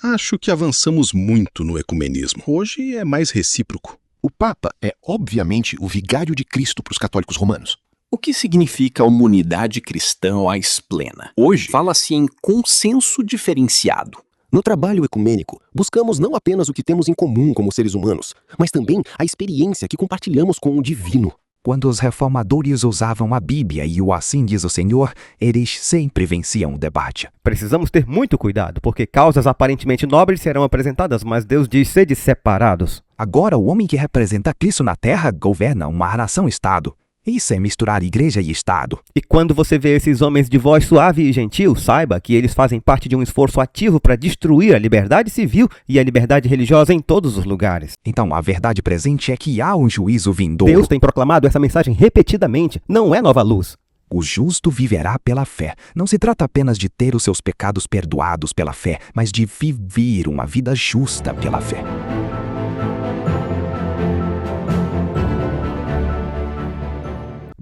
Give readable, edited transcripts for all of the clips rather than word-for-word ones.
Acho que avançamos muito no ecumenismo. Hoje é mais recíproco. O Papa é, obviamente, o vigário de Cristo para os católicos romanos. O que significa uma unidade cristã mais plena? Hoje, fala-se em consenso diferenciado. No trabalho ecumênico, buscamos não apenas o que temos em comum como seres humanos, mas também a experiência que compartilhamos com o divino. Quando os reformadores usavam a Bíblia e o assim diz o Senhor, eles sempre venciam o debate. Precisamos ter muito cuidado, porque causas aparentemente nobres serão apresentadas, mas Deus diz: sede separados. Agora o homem que representa Cristo na terra governa uma nação-estado. Isso é misturar igreja e Estado. E quando você vê esses homens de voz suave e gentil, saiba que eles fazem parte de um esforço ativo para destruir a liberdade civil e a liberdade religiosa em todos os lugares. Então a verdade presente é que há um juízo vindouro. Deus tem proclamado essa mensagem repetidamente, não é nova luz. O justo viverá pela fé. Não se trata apenas de ter os seus pecados perdoados pela fé, mas de viver uma vida justa pela fé.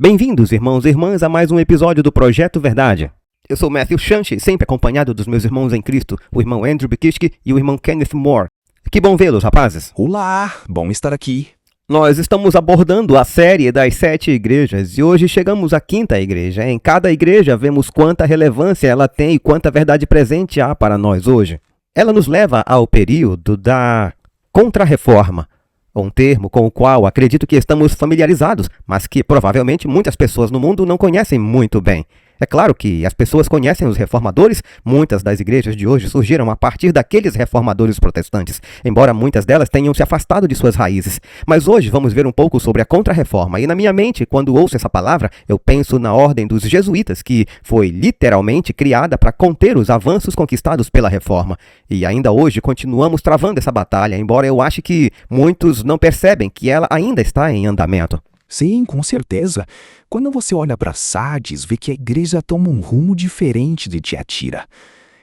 Bem-vindos, irmãos e irmãs, a mais um episódio do Projeto Verdade. Eu sou Matthew Shanchi, sempre acompanhado dos meus irmãos em Cristo, o irmão Andrew Bikiski e o irmão Kenneth Moore. Que bom vê-los, rapazes. Olá, bom estar aqui. Nós estamos abordando a série das 7 igrejas e hoje chegamos à 5ª igreja. Em cada igreja vemos quanta relevância ela tem e quanta verdade presente há para nós hoje. Ela nos leva ao período da Contra-Reforma, um termo com o qual acredito que estamos familiarizados, mas que provavelmente muitas pessoas no mundo não conhecem muito bem. É claro que as pessoas conhecem os reformadores, muitas das igrejas de hoje surgiram a partir daqueles reformadores protestantes, embora muitas delas tenham se afastado de suas raízes. Mas hoje vamos ver um pouco sobre a Contra-Reforma, e na minha mente, quando ouço essa palavra, eu penso na ordem dos jesuítas, que foi literalmente criada para conter os avanços conquistados pela Reforma. E ainda hoje continuamos travando essa batalha, embora eu ache que muitos não percebem que ela ainda está em andamento. Sim, com certeza. Quando você olha para Sardes, vê que a igreja toma um rumo diferente de Tiatira.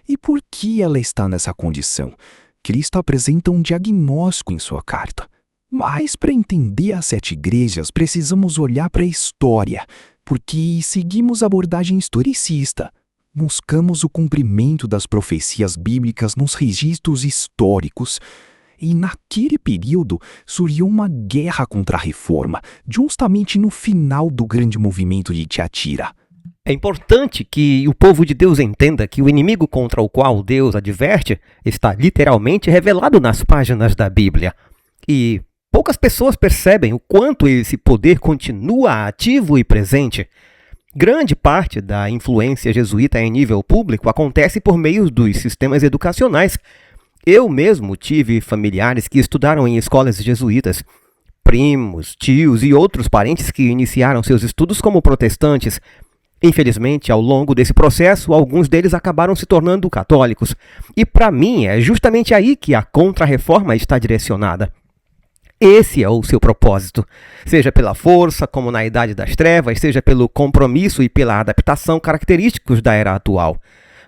E por que ela está nessa condição? Cristo apresenta um diagnóstico em sua carta. Mas para entender as 7 igrejas, precisamos olhar para a história, porque seguimos a abordagem historicista. Buscamos o cumprimento das profecias bíblicas nos registros históricos. E naquele período surgiu uma guerra contra a reforma, justamente no final do grande movimento de Tiatira. É importante que o povo de Deus entenda que o inimigo contra o qual Deus adverte está literalmente revelado nas páginas da Bíblia. E poucas pessoas percebem o quanto esse poder continua ativo e presente. Grande parte da influência jesuíta em nível público acontece por meio dos sistemas educacionais. Eu mesmo tive familiares que estudaram em escolas jesuítas, primos, tios e outros parentes que iniciaram seus estudos como protestantes. Infelizmente, ao longo desse processo, alguns deles acabaram se tornando católicos. E para mim, é justamente aí que a Contra-Reforma está direcionada. Esse é o seu propósito, seja pela força, como na Idade das Trevas, seja pelo compromisso e pela adaptação característicos da era atual.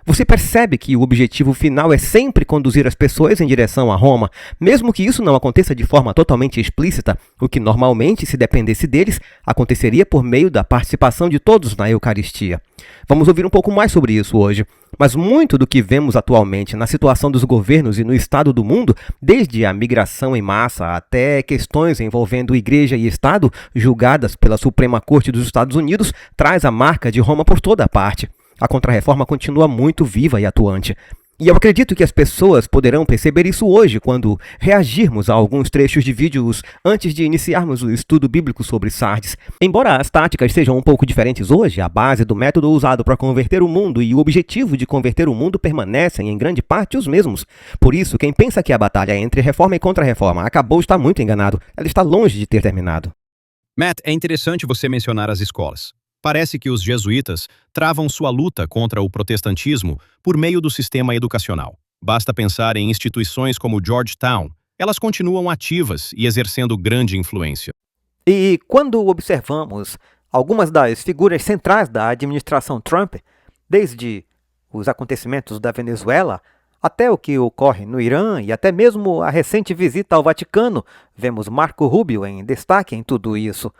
Você percebe que o objetivo final é sempre conduzir as pessoas em direção a Roma, mesmo que isso não aconteça de forma totalmente explícita, o que normalmente, se dependesse deles, aconteceria por meio da participação de todos na Eucaristia. Vamos ouvir um pouco mais sobre isso hoje, mas muito do que vemos atualmente na situação dos governos e no estado do mundo, desde a migração em massa até questões envolvendo Igreja e Estado, julgadas pela Suprema Corte dos Estados Unidos, traz a marca de Roma por toda a parte. A Contra-Reforma continua muito viva e atuante. E eu acredito que as pessoas poderão perceber isso hoje quando reagirmos a alguns trechos de vídeos antes de iniciarmos o estudo bíblico sobre Sardes. Embora as táticas sejam um pouco diferentes hoje, a base do método usado para converter o mundo e o objetivo de converter o mundo permanecem em grande parte os mesmos. Por isso, quem pensa que a batalha entre Reforma e Contra-Reforma acabou está muito enganado. Ela está longe de ter terminado. Matt, é interessante você mencionar as escolas. Parece que os jesuítas travam sua luta contra o protestantismo por meio do sistema educacional. Basta pensar em instituições como Georgetown. Elas continuam ativas e exercendo grande influência. E quando observamos algumas das figuras centrais da administração Trump, desde os acontecimentos da Venezuela até o que ocorre no Irã e até mesmo a recente visita ao Vaticano, vemos Marco Rubio em destaque em tudo isso.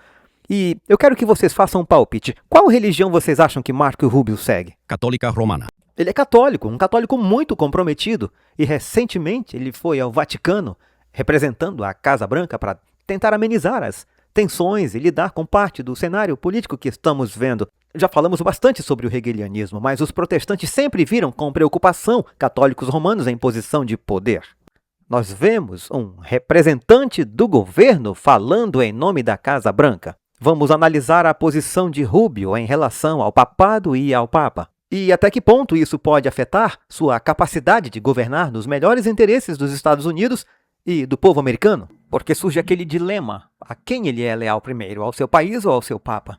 E eu quero que vocês façam um palpite. Qual religião vocês acham que Marco Rubio segue? Católica Romana. Ele é católico, um católico muito comprometido, e recentemente ele foi ao Vaticano, representando a Casa Branca, para tentar amenizar as tensões e lidar com parte do cenário político que estamos vendo. Já falamos bastante sobre o hegelianismo, mas os protestantes sempre viram com preocupação católicos romanos em posição de poder. Nós vemos um representante do governo falando em nome da Casa Branca. Vamos analisar a posição de Rubio em relação ao papado e ao Papa. E até que ponto isso pode afetar sua capacidade de governar nos melhores interesses dos Estados Unidos e do povo americano? Porque surge aquele dilema: a quem ele é leal primeiro, ao seu país ou ao seu Papa?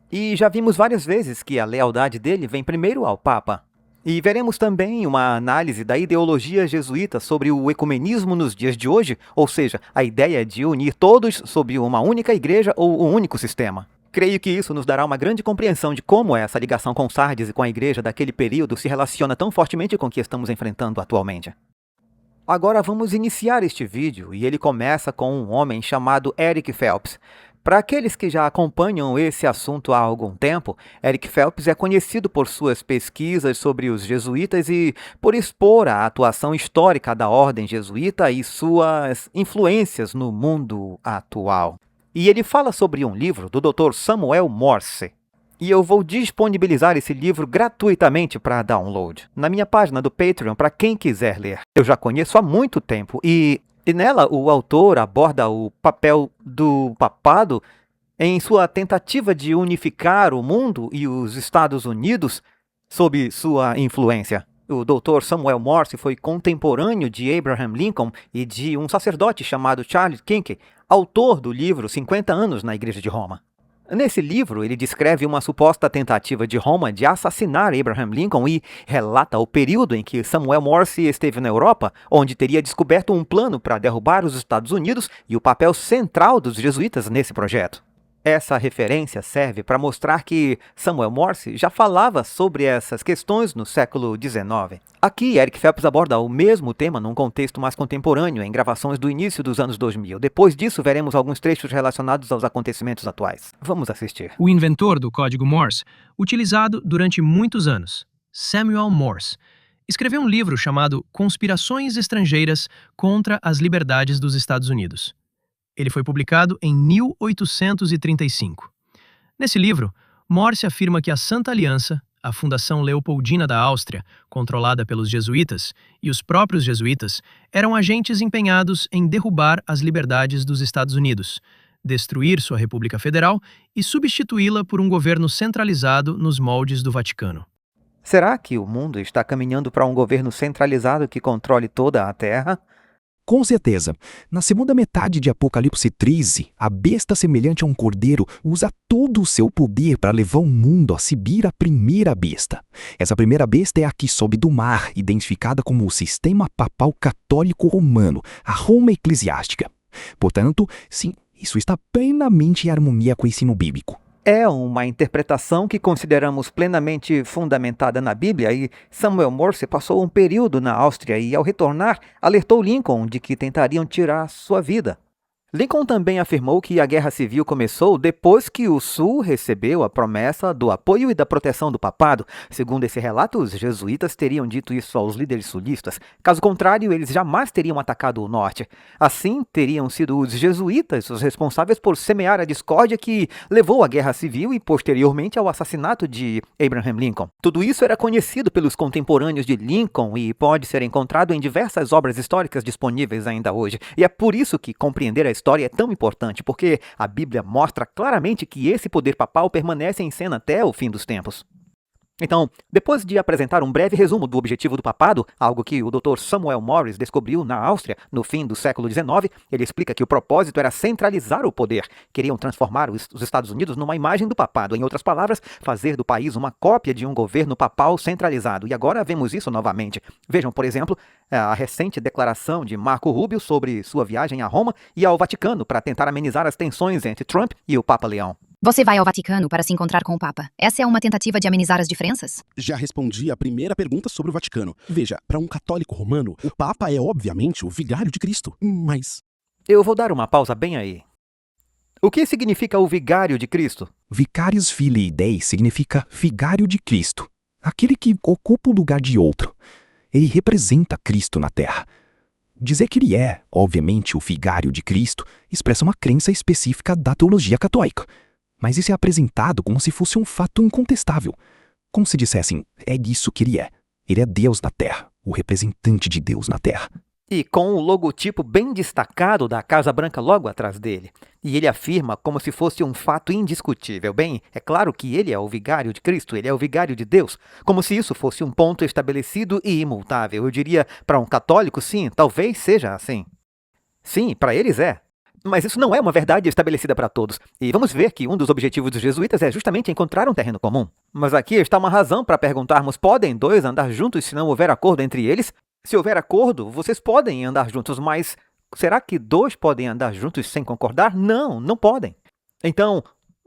E já vimos várias vezes que a lealdade dele vem primeiro ao Papa. E veremos também uma análise da ideologia jesuíta sobre o ecumenismo nos dias de hoje, ou seja, a ideia de unir todos sob uma única igreja ou um único sistema. Creio que isso nos dará uma grande compreensão de como essa ligação com Sardes e com a igreja daquele período se relaciona tão fortemente com o que estamos enfrentando atualmente. Agora vamos iniciar este vídeo e ele começa com um homem chamado Eric Phelps. Para aqueles que já acompanham esse assunto há algum tempo, Eric Phelps é conhecido por suas pesquisas sobre os jesuítas e por expor a atuação histórica da ordem jesuíta e suas influências no mundo atual. E ele fala sobre um livro do Dr. Samuel Morse. E eu vou disponibilizar esse livro gratuitamente para download na minha página do Patreon para quem quiser ler. Eu já conheço há muito tempo e nela o autor aborda o papel do papado em sua tentativa de unificar o mundo e os Estados Unidos sob sua influência. O Dr. Samuel Morse foi contemporâneo de Abraham Lincoln e de um sacerdote chamado Charles Kinckey, autor do livro 50 anos na Igreja de Roma. Nesse livro, ele descreve uma suposta tentativa de Roma de assassinar Abraham Lincoln e relata o período em que Samuel Morse esteve na Europa, onde teria descoberto um plano para derrubar os Estados Unidos e o papel central dos jesuítas nesse projeto. Essa referência serve para mostrar que Samuel Morse já falava sobre essas questões no século XIX. Aqui, Eric Phelps aborda o mesmo tema num contexto mais contemporâneo, em gravações do início dos anos 2000. Depois disso, veremos alguns trechos relacionados aos acontecimentos atuais. Vamos assistir. O inventor do código Morse, utilizado durante muitos anos, Samuel Morse, escreveu um livro chamado Conspirações Estrangeiras contra as Liberdades dos Estados Unidos. Ele foi publicado em 1835. Nesse livro, Morse afirma que a Santa Aliança, a Fundação Leopoldina da Áustria, controlada pelos jesuítas, e os próprios jesuítas, eram agentes empenhados em derrubar as liberdades dos Estados Unidos, destruir sua República Federal e substituí-la por um governo centralizado nos moldes do Vaticano. Será que o mundo está caminhando para um governo centralizado que controle toda a Terra? Com certeza. Na segunda metade de Apocalipse 13, a besta semelhante a um cordeiro usa todo o seu poder para levar o mundo a exibir a primeira besta. Essa primeira besta é a que sobe do mar, identificada como o sistema papal católico romano, a Roma eclesiástica. Portanto, sim, isso está plenamente em harmonia com o ensino bíblico. É uma interpretação que consideramos plenamente fundamentada na Bíblia e Samuel Morse passou um período na Áustria e, ao retornar, alertou Lincoln de que tentariam tirar sua vida. Lincoln também afirmou que a Guerra Civil começou depois que o Sul recebeu a promessa do apoio e da proteção do papado. Segundo esse relato, os jesuítas teriam dito isso aos líderes sulistas. Caso contrário, eles jamais teriam atacado o Norte. Assim, teriam sido os jesuítas os responsáveis por semear a discórdia que levou à Guerra Civil e, posteriormente, ao assassinato de Abraham Lincoln. Tudo isso era conhecido pelos contemporâneos de Lincoln e pode ser encontrado em diversas obras históricas disponíveis ainda hoje. E é por isso que compreender a história é tão importante, porque a Bíblia mostra claramente que esse poder papal permanece em cena até o fim dos tempos. Então, depois de apresentar um breve resumo do objetivo do papado, algo que o Dr. Samuel Morse descobriu na Áustria no fim do século XIX, ele explica que o propósito era centralizar o poder. Queriam transformar os Estados Unidos numa imagem do papado, em outras palavras, fazer do país uma cópia de um governo papal centralizado. E agora vemos isso novamente. Vejam, por exemplo, a recente declaração de Marco Rubio sobre sua viagem a Roma e ao Vaticano para tentar amenizar as tensões entre Trump e o Papa Leão. Você vai ao Vaticano para se encontrar com o Papa. Essa é uma tentativa de amenizar as diferenças? Já respondi a primeira pergunta sobre o Vaticano. Veja, para um católico romano, o Papa é obviamente o vigário de Cristo. Mas... Eu vou dar uma pausa bem aí. O que significa o vigário de Cristo? Vicarius Filii Dei significa vigário de Cristo. aquele que ocupa o lugar de outro. Ele representa Cristo na Terra. Dizer que ele é, obviamente, o vigário de Cristo expressa uma crença específica da teologia católica. Mas isso é apresentado como se fosse um fato incontestável. Como se dissessem, é isso que ele é. Ele é Deus na Terra, o representante de Deus na Terra. E com o logotipo bem destacado da Casa Branca logo atrás dele. E ele afirma como se fosse um fato indiscutível. Bem, é claro que ele é o vigário de Cristo, ele é o vigário de Deus, como se isso fosse um ponto estabelecido e imutável. Eu diria, para um católico, sim, talvez seja assim. Sim, para eles é. Mas isso não é uma verdade estabelecida para todos. E vamos ver que um dos objetivos dos jesuítas é justamente encontrar um terreno comum. Mas aqui está uma razão para perguntarmos: podem dois andar juntos se não houver acordo entre eles? Se houver acordo, vocês podem andar juntos, mas será que dois podem andar juntos sem concordar? Não, não podem. Então,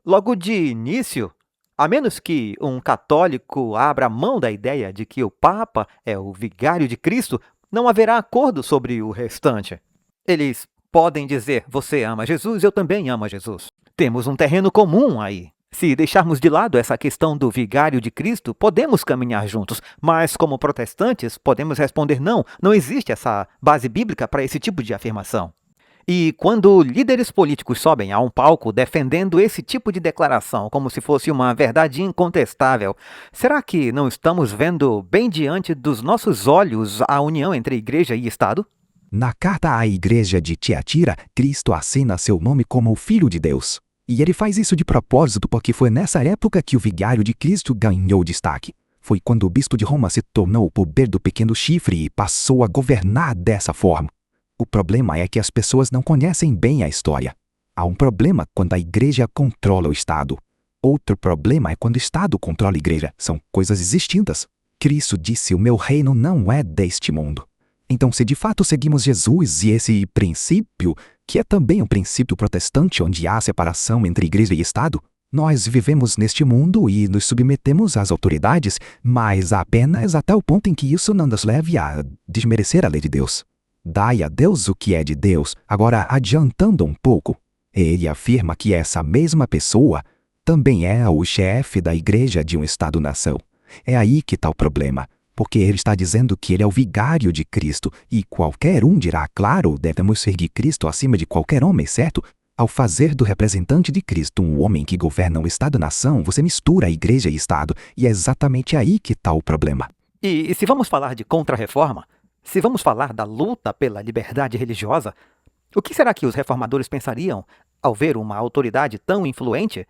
logo de início, a menos que um católico abra mão da ideia de que o Papa é o vigário de Cristo, não haverá acordo sobre o restante. Eles podem dizer: você ama Jesus, eu também amo Jesus. Temos um terreno comum aí. Se deixarmos de lado essa questão do vigário de Cristo, podemos caminhar juntos, mas como protestantes podemos responder: não, não existe essa base bíblica para esse tipo de afirmação. E quando líderes políticos sobem a um palco defendendo esse tipo de declaração como se fosse uma verdade incontestável, será que não estamos vendo bem diante dos nossos olhos a união entre igreja e Estado? Na carta à igreja de Tiatira, Cristo acena seu nome como o Filho de Deus. E ele faz isso de propósito porque foi nessa época que o vigário de Cristo ganhou destaque. Foi quando o bispo de Roma se tornou o poder do pequeno chifre e passou a governar dessa forma. O problema é que as pessoas não conhecem bem a história. Há um problema quando a igreja controla o Estado. Outro problema é quando o Estado controla a igreja. São coisas distintas. Cristo disse: o meu reino não é deste mundo. Então, se de fato seguimos Jesus e esse princípio, que é também um princípio protestante onde há separação entre igreja e Estado, nós vivemos neste mundo e nos submetemos às autoridades, mas apenas até o ponto em que isso não nos leve a desmerecer a lei de Deus. Dai a Deus o que é de Deus. Agora, adiantando um pouco, ele afirma que essa mesma pessoa também é o chefe da igreja de um Estado-nação. É aí que está o problema. Porque ele está dizendo que ele é o vigário de Cristo, e qualquer um dirá: claro, devemos seguir Cristo acima de qualquer homem, certo? Ao fazer do representante de Cristo um homem que governa um Estado-nação, você mistura a igreja e Estado, e é exatamente aí que está o problema. E se vamos falar de contra-reforma, se vamos falar da luta pela liberdade religiosa, o que será que os reformadores pensariam ao ver uma autoridade tão influente,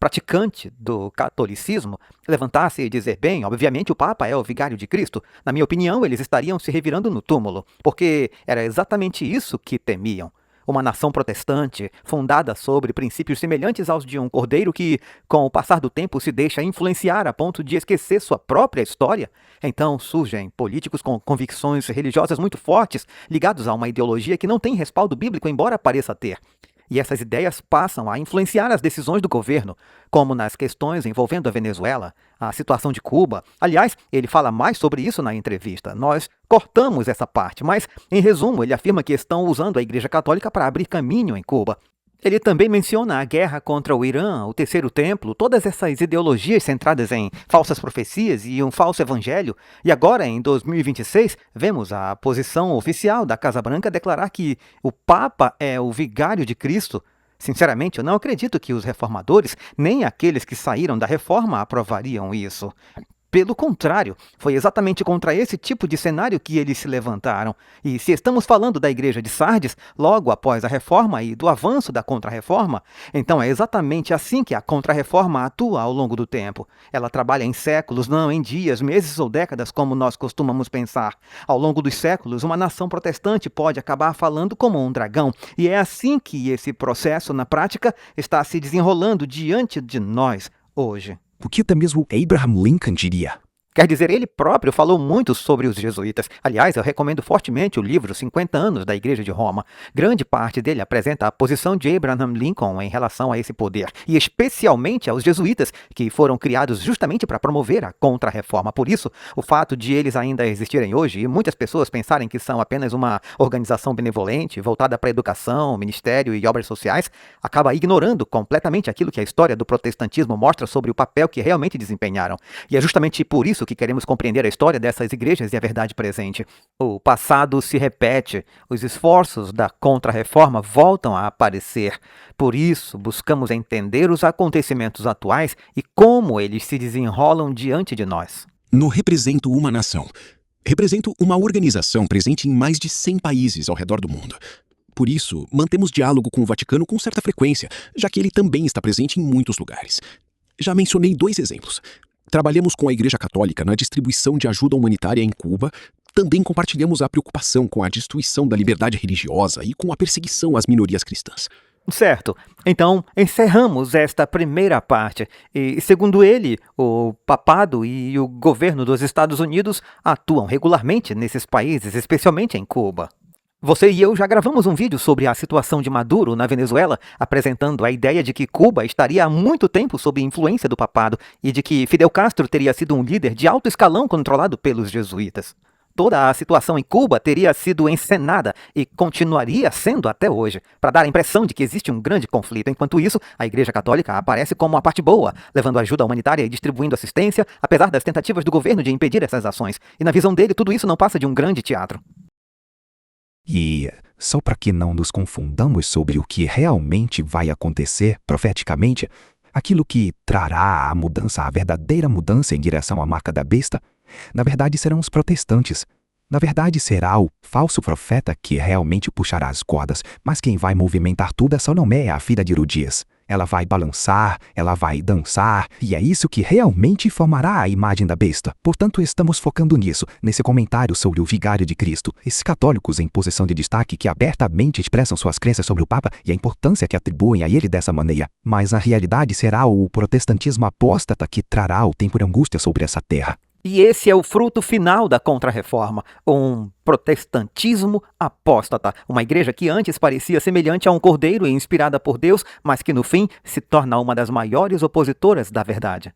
praticante do catolicismo, levantar-se e dizer: bem, obviamente o Papa é o vigário de Cristo? Na minha opinião, eles estariam se revirando no túmulo, porque era exatamente isso que temiam. Uma nação protestante, fundada sobre princípios semelhantes aos de um cordeiro que, com o passar do tempo, se deixa influenciar a ponto de esquecer sua própria história. Então surgem políticos com convicções religiosas muito fortes, ligados a uma ideologia que não tem respaldo bíblico, embora pareça ter. E essas ideias passam a influenciar as decisões do governo, como nas questões envolvendo a Venezuela, a situação de Cuba. Aliás, ele fala mais sobre isso na entrevista. Nós cortamos essa parte, mas, em resumo, ele afirma que estão usando a Igreja Católica para abrir caminho em Cuba. Ele também menciona a guerra contra o Irã, o Terceiro Templo, todas essas ideologias centradas em falsas profecias e um falso evangelho. E agora, em 2026, vemos a posição oficial da Casa Branca declarar que o Papa é o vigário de Cristo. Sinceramente, eu não acredito que os reformadores, nem aqueles que saíram da reforma, aprovariam isso. Pelo contrário, foi exatamente contra esse tipo de cenário que eles se levantaram. E se estamos falando da igreja de Sardes, logo após a reforma e do avanço da contra-reforma, então é exatamente assim que a contra-reforma atua ao longo do tempo. Ela trabalha em séculos, não em dias, meses ou décadas, como nós costumamos pensar. Ao longo dos séculos, uma nação protestante pode acabar falando como um dragão. E é assim que esse processo, na prática, está se desenrolando diante de nós hoje. O que até mesmo Abraham Lincoln diria? Quer dizer, ele próprio falou muito sobre os jesuítas. Aliás, eu recomendo fortemente o livro 50 anos da Igreja de Roma. Grande parte dele apresenta a posição de Abraham Lincoln em relação a esse poder, e especialmente aos jesuítas, que foram criados justamente para promover a Contra-Reforma. Por isso, o fato de eles ainda existirem hoje e muitas pessoas pensarem que são apenas uma organização benevolente, voltada para a educação, ministério e obras sociais, acaba ignorando completamente aquilo que a história do protestantismo mostra sobre o papel que realmente desempenharam. E é justamente por isso que queremos compreender a história dessas igrejas e a verdade presente. O passado se repete, os esforços da Contra-Reforma voltam a aparecer. Por isso, buscamos entender os acontecimentos atuais e como eles se desenrolam diante de nós. No Represento uma Nação. Represento uma organização presente em mais de 100 países ao redor do mundo. Por isso, mantemos diálogo com o Vaticano com certa frequência, já que ele também está presente em muitos lugares. Já mencionei 2 exemplos. Trabalhamos com a Igreja Católica na distribuição de ajuda humanitária em Cuba. Também compartilhamos a preocupação com a destruição da liberdade religiosa e com a perseguição às minorias cristãs. Certo. Então, encerramos esta primeira parte. E, segundo ele, o papado e o governo dos Estados Unidos atuam regularmente nesses países, especialmente em Cuba. Você e eu já gravamos um vídeo sobre a situação de Maduro na Venezuela, apresentando a ideia de que Cuba estaria há muito tempo sob influência do papado e de que Fidel Castro teria sido um líder de alto escalão controlado pelos jesuítas. Toda a situação em Cuba teria sido encenada e continuaria sendo até hoje, para dar a impressão de que existe um grande conflito. Enquanto isso, a Igreja Católica aparece como a parte boa, levando ajuda humanitária e distribuindo assistência, apesar das tentativas do governo de impedir essas ações. E na visão dele, tudo isso não passa de um grande teatro. E, só para que não nos confundamos sobre o que realmente vai acontecer profeticamente, aquilo que trará a mudança, a verdadeira mudança em direção à marca da besta, na verdade serão os protestantes. Na verdade será o falso profeta que realmente puxará as cordas, mas quem vai movimentar tudo é Salomé, a filha de Herodías. Ela vai balançar, ela vai dançar, e é isso que realmente formará a imagem da besta. Portanto, estamos focando nisso, nesse comentário sobre o vigário de Cristo. Esses católicos em posição de destaque que abertamente expressam suas crenças sobre o Papa e a importância que atribuem a ele dessa maneira. Mas na realidade será o protestantismo apóstata que trará o tempo de angústia sobre essa terra. E esse é o fruto final da Contra-Reforma, um protestantismo apóstata, uma igreja que antes parecia semelhante a um cordeiro e inspirada por Deus, mas que no fim se torna uma das maiores opositoras da verdade.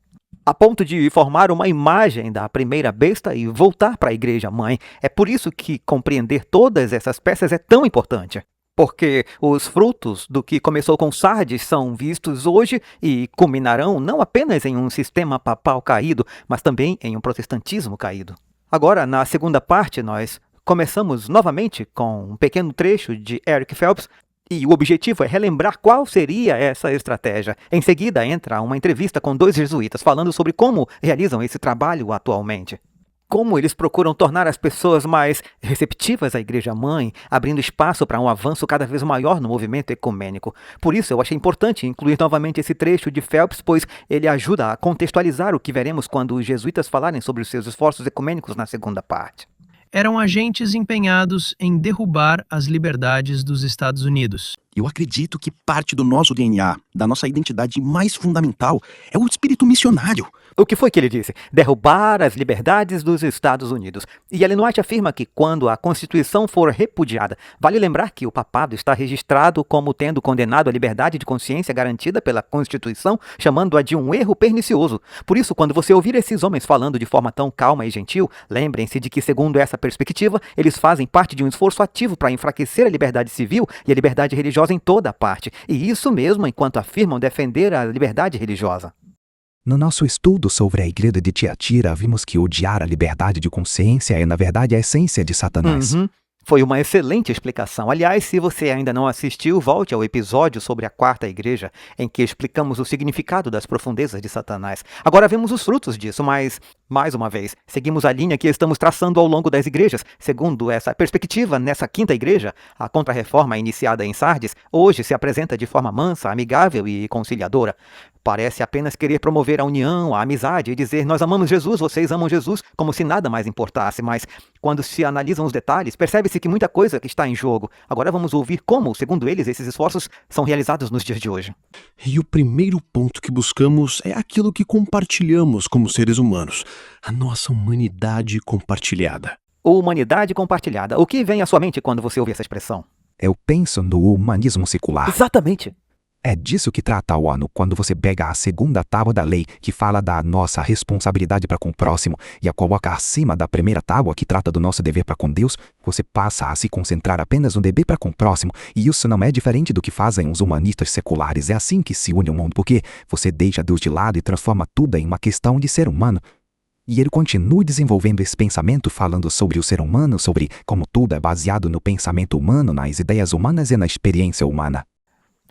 A ponto de formar uma imagem da primeira besta e voltar para a igreja mãe. É por isso que compreender todas essas peças é tão importante. Porque os frutos do que começou com Sardes são vistos hoje e culminarão não apenas em um sistema papal caído, mas também em um protestantismo caído. Agora, na segunda parte, nós começamos novamente com um pequeno trecho de Eric Phelps, e o objetivo é relembrar qual seria essa estratégia. Em seguida, entra uma entrevista com 2 jesuítas falando sobre como realizam esse trabalho atualmente. Como eles procuram tornar as pessoas mais receptivas à Igreja-Mãe, abrindo espaço para um avanço cada vez maior no movimento ecumênico. Por isso, eu achei importante incluir novamente esse trecho de Phelps, pois ele ajuda a contextualizar o que veremos quando os jesuítas falarem sobre os seus esforços ecumênicos na segunda parte. Eram agentes empenhados em derrubar as liberdades dos Estados Unidos. Eu acredito que parte do nosso DNA, da nossa identidade mais fundamental, é o espírito missionário. O que foi que ele disse? Derrubar as liberdades dos Estados Unidos. E Ellen White afirma que quando a Constituição for repudiada, vale lembrar que o papado está registrado como tendo condenado a liberdade de consciência garantida pela Constituição, chamando-a de um erro pernicioso. Por isso, quando você ouvir esses homens falando de forma tão calma e gentil, lembrem-se de que, segundo essa perspectiva, eles fazem parte de um esforço ativo para enfraquecer a liberdade civil e a liberdade religiosa em toda a parte. E isso mesmo enquanto afirmam defender a liberdade religiosa. No nosso estudo sobre a igreja de Tiatira, vimos que odiar a liberdade de consciência é, na verdade, a essência de Satanás. Foi uma excelente explicação. Aliás, se você ainda não assistiu, volte ao episódio sobre a quarta igreja, em que explicamos o significado das profundezas de Satanás. Agora vemos os frutos disso, mas, mais uma vez, seguimos a linha que estamos traçando ao longo das igrejas. Segundo essa perspectiva, nessa quinta igreja, a Contra-Reforma iniciada em Sardes, hoje se apresenta de forma mansa, amigável e conciliadora. Parece apenas querer promover a união, a amizade e dizer nós amamos Jesus, vocês amam Jesus, como se nada mais importasse. Mas quando se analisam os detalhes, percebe-se disse que muita coisa está em jogo. Agora vamos ouvir como, segundo eles, esses esforços são realizados nos dias de hoje. E o primeiro ponto que buscamos é aquilo que compartilhamos como seres humanos, a nossa humanidade compartilhada. Humanidade compartilhada. O que vem à sua mente quando você ouve essa expressão? Eu penso no humanismo secular. Exatamente. É disso que trata a ONU quando você pega a segunda tábua da lei, que fala da nossa responsabilidade para com o próximo, e a coloca acima da primeira tábua, que trata do nosso dever para com Deus. Você passa a se concentrar apenas no dever para com o próximo, e isso não é diferente do que fazem os humanistas seculares. É assim que se une o mundo, porque você deixa Deus de lado e transforma tudo em uma questão de ser humano. E ele continua desenvolvendo esse pensamento, falando sobre o ser humano, sobre como tudo é baseado no pensamento humano, nas ideias humanas e na experiência humana.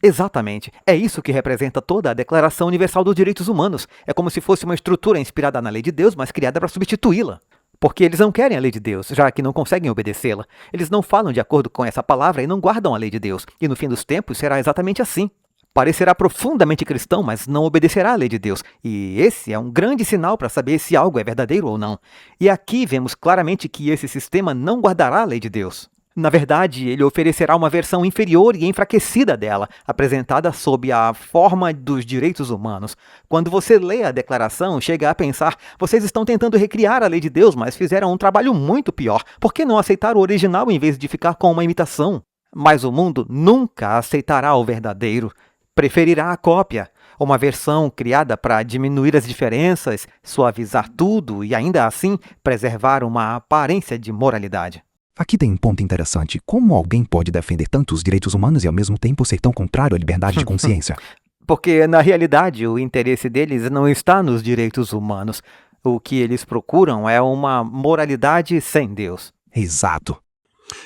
Exatamente. É isso que representa toda a Declaração Universal dos Direitos Humanos. É como se fosse uma estrutura inspirada na lei de Deus, mas criada para substituí-la. Porque eles não querem a lei de Deus, já que não conseguem obedecê-la. Eles não falam de acordo com essa palavra e não guardam a lei de Deus. E no fim dos tempos será exatamente assim. Parecerá profundamente cristão, mas não obedecerá à lei de Deus. E esse é um grande sinal para saber se algo é verdadeiro ou não. E aqui vemos claramente que esse sistema não guardará a lei de Deus. Na verdade, ele oferecerá uma versão inferior e enfraquecida dela, apresentada sob a forma dos direitos humanos. Quando você lê a declaração, chega a pensar, vocês estão tentando recriar a lei de Deus, mas fizeram um trabalho muito pior. Por que não aceitar o original em vez de ficar com uma imitação? Mas o mundo nunca aceitará o verdadeiro. Preferirá a cópia, uma versão criada para diminuir as diferenças, suavizar tudo e ainda assim preservar uma aparência de moralidade. Aqui tem um ponto interessante. Como alguém pode defender tantos direitos humanos e ao mesmo tempo ser tão contrário à liberdade de consciência? Porque, na realidade, o interesse deles não está nos direitos humanos. O que eles procuram é uma moralidade sem Deus. Exato.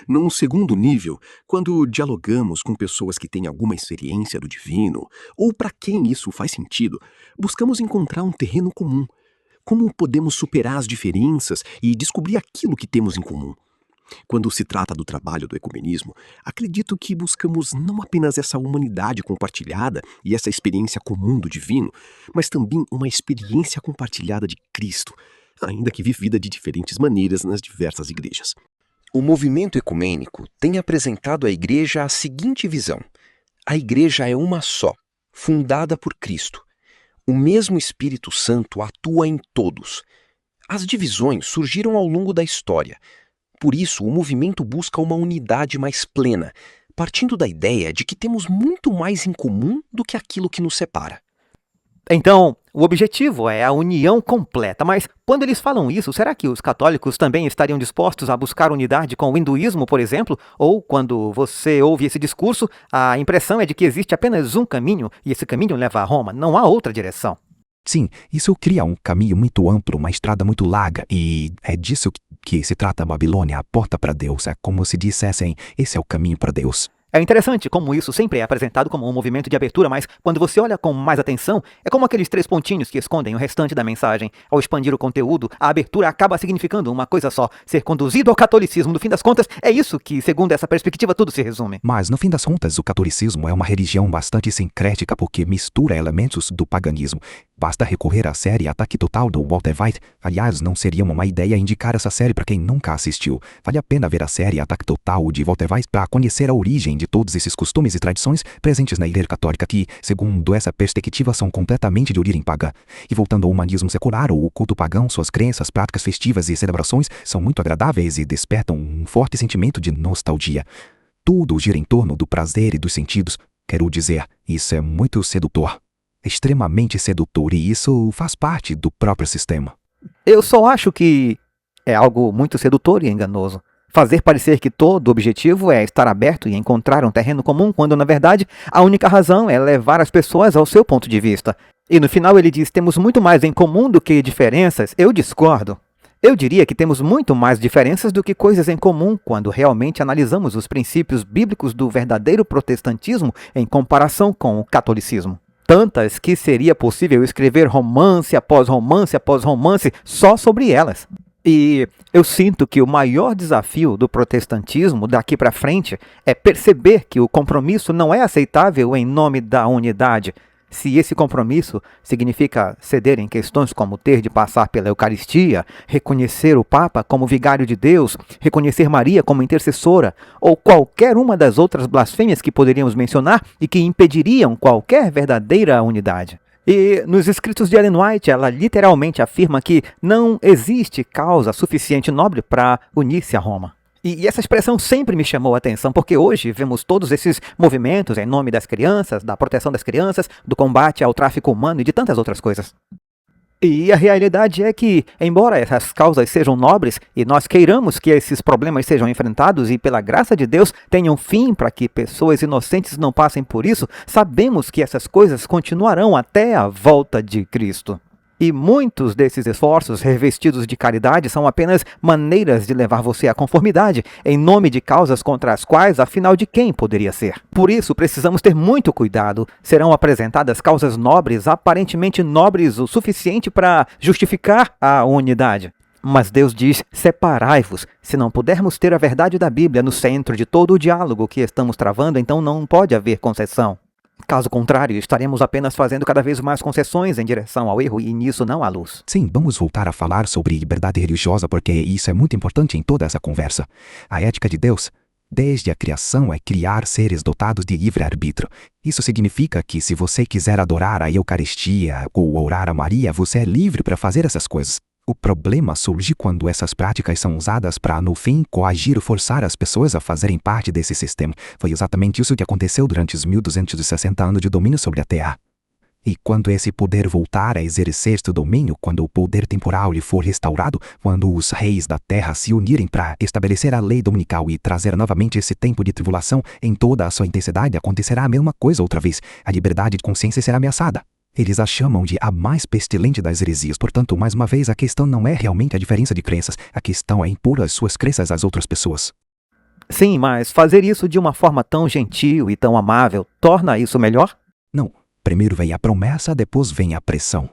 Num segundo nível, quando dialogamos com pessoas que têm alguma experiência do divino, ou para quem isso faz sentido, buscamos encontrar um terreno comum. Como podemos superar as diferenças e descobrir aquilo que temos em comum? Quando se trata do trabalho do ecumenismo, acredito que buscamos não apenas essa humanidade compartilhada e essa experiência comum do divino, mas também uma experiência compartilhada de Cristo, ainda que vivida de diferentes maneiras nas diversas igrejas. O movimento ecumênico tem apresentado à Igreja a seguinte visão: a Igreja é uma só, fundada por Cristo. O mesmo Espírito Santo atua em todos. As divisões surgiram ao longo da história. Por isso, o movimento busca uma unidade mais plena, partindo da ideia de que temos muito mais em comum do que aquilo que nos separa. Então, o objetivo é a união completa, mas quando eles falam isso, será que os católicos também estariam dispostos a buscar unidade com o hinduísmo, por exemplo? Ou, quando você ouve esse discurso, a impressão é de que existe apenas um caminho e esse caminho leva a Roma, não há outra direção. Sim, isso cria um caminho muito amplo, uma estrada muito larga, e é disso que se trata a Babilônia, a porta para Deus. É como se dissessem, esse é o caminho para Deus. É interessante como isso sempre é apresentado como um movimento de abertura, mas quando você olha com mais atenção, é como aqueles 3 pontinhos que escondem o restante da mensagem. Ao expandir o conteúdo, a abertura acaba significando uma coisa só: ser conduzido ao catolicismo. No fim das contas, é isso que, segundo essa perspectiva, tudo se resume. Mas, no fim das contas, o catolicismo é uma religião bastante sincrética porque mistura elementos do paganismo. Basta recorrer à série Ataque Total do Walter White. Aliás, não seria uma má ideia indicar essa série para quem nunca assistiu. Vale a pena ver a série Ataque Total de Walter White para conhecer a origem de todos esses costumes e tradições presentes na Igreja Católica que, segundo essa perspectiva, são completamente de origem pagã. E voltando ao humanismo secular ou o culto pagão, suas crenças, práticas festivas e celebrações são muito agradáveis e despertam um forte sentimento de nostalgia. Tudo gira em torno do prazer e dos sentidos. Quero dizer, isso é muito sedutor. Extremamente sedutor, e isso faz parte do próprio sistema. Eu só acho que é algo muito sedutor e enganoso. Fazer parecer que todo objetivo é estar aberto e encontrar um terreno comum, quando na verdade a única razão é levar as pessoas ao seu ponto de vista. E no final ele diz: temos muito mais em comum do que diferenças. Eu discordo. Eu diria que temos muito mais diferenças do que coisas em comum quando realmente analisamos os princípios bíblicos do verdadeiro protestantismo em comparação com o catolicismo. Tantas que seria possível escrever romance após romance após romance só sobre elas. E eu sinto que o maior desafio do protestantismo daqui para frente é perceber que o compromisso não é aceitável em nome da unidade. Se esse compromisso significa ceder em questões como ter de passar pela Eucaristia, reconhecer o Papa como vigário de Deus, reconhecer Maria como intercessora, ou qualquer uma das outras blasfêmias que poderíamos mencionar e que impediriam qualquer verdadeira unidade. E nos escritos de Ellen White, ela literalmente afirma que não existe causa suficiente nobre para unir-se a Roma. E essa expressão sempre me chamou a atenção, porque hoje vemos todos esses movimentos em nome das crianças, da proteção das crianças, do combate ao tráfico humano e de tantas outras coisas. E a realidade é que, embora essas causas sejam nobres e nós queiramos que esses problemas sejam enfrentados e, pela graça de Deus, tenham fim para que pessoas inocentes não passem por isso, sabemos que essas coisas continuarão até a volta de Cristo. E muitos desses esforços revestidos de caridade são apenas maneiras de levar você à conformidade, em nome de causas contra as quais, afinal de quem poderia ser. Por isso, precisamos ter muito cuidado. Serão apresentadas causas nobres, aparentemente nobres o suficiente para justificar a unidade. Mas Deus diz, separai-vos. Se não pudermos ter a verdade da Bíblia no centro de todo o diálogo que estamos travando, então não pode haver concessão. Caso contrário, estaremos apenas fazendo cada vez mais concessões em direção ao erro e nisso não há luz. Sim, vamos voltar a falar sobre liberdade religiosa porque isso é muito importante em toda essa conversa. A ética de Deus, desde a criação, é criar seres dotados de livre-arbítrio. Isso significa que se você quiser adorar a Eucaristia ou orar a Maria, você é livre para fazer essas coisas. O problema surge quando essas práticas são usadas para, no fim, coagir ou forçar as pessoas a fazerem parte desse sistema. Foi exatamente isso que aconteceu durante os 1260 anos de domínio sobre a Terra. E quando esse poder voltar a exercer seu domínio, quando o poder temporal lhe for restaurado, quando os reis da Terra se unirem para estabelecer a lei dominical e trazer novamente esse tempo de tribulação em toda a sua intensidade, acontecerá a mesma coisa outra vez. A liberdade de consciência será ameaçada. Eles a chamam de a mais pestilente das heresias. Portanto, mais uma vez, a questão não é realmente a diferença de crenças. A questão é impor as suas crenças às outras pessoas. Sim, mas fazer isso de uma forma tão gentil e tão amável torna isso melhor? Não. Primeiro vem a promessa, depois vem a pressão.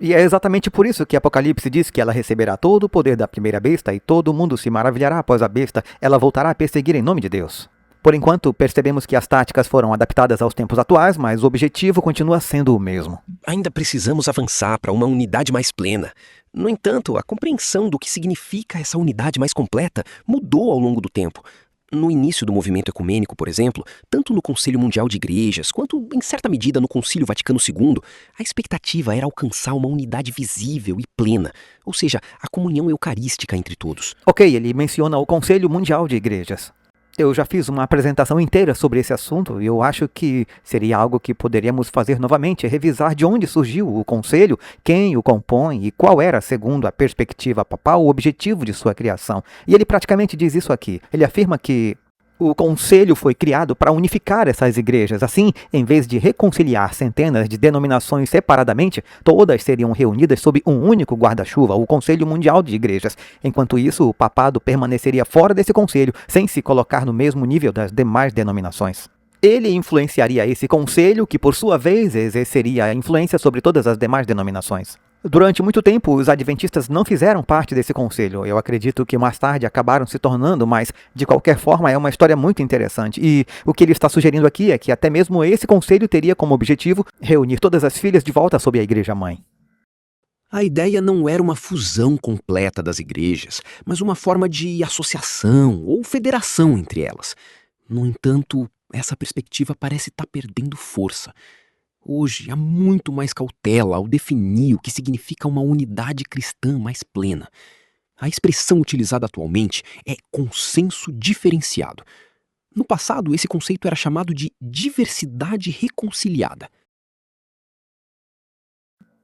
E é exatamente por isso que Apocalipse diz que ela receberá todo o poder da primeira besta e todo mundo se maravilhará após a besta. Ela voltará a perseguir em nome de Deus. Por enquanto, percebemos que as táticas foram adaptadas aos tempos atuais, mas o objetivo continua sendo o mesmo. Ainda precisamos avançar para uma unidade mais plena. No entanto, a compreensão do que significa essa unidade mais completa mudou ao longo do tempo. No início do movimento ecumênico, por exemplo, tanto no Conselho Mundial de Igrejas, quanto, em certa medida, no Concílio Vaticano II, a expectativa era alcançar uma unidade visível e plena, ou seja, a comunhão eucarística entre todos. Ok, ele menciona o Conselho Mundial de Igrejas. Eu já fiz uma apresentação inteira sobre esse assunto e eu acho que seria algo que poderíamos fazer novamente, revisar de onde surgiu o conselho, quem o compõe e qual era, segundo a perspectiva papal, o objetivo de sua criação. E ele praticamente diz isso aqui. Ele afirma que o conselho foi criado para unificar essas igrejas. Assim, em vez de reconciliar centenas de denominações separadamente, todas seriam reunidas sob um único guarda-chuva, o Conselho Mundial de Igrejas. Enquanto isso, o papado permaneceria fora desse conselho, sem se colocar no mesmo nível das demais denominações. Ele influenciaria esse conselho, que por sua vez exerceria a influência sobre todas as demais denominações. Durante muito tempo, os adventistas não fizeram parte desse conselho. Eu acredito que mais tarde acabaram se tornando, mas de qualquer forma é uma história muito interessante. E o que ele está sugerindo aqui é que até mesmo esse conselho teria como objetivo reunir todas as filhas de volta sob a Igreja-mãe. A ideia não era uma fusão completa das igrejas, mas uma forma de associação ou federação entre elas. No entanto, essa perspectiva parece estar perdendo força. Hoje, há muito mais cautela ao definir o que significa uma unidade cristã mais plena. A expressão utilizada atualmente é consenso diferenciado. No passado, esse conceito era chamado de diversidade reconciliada.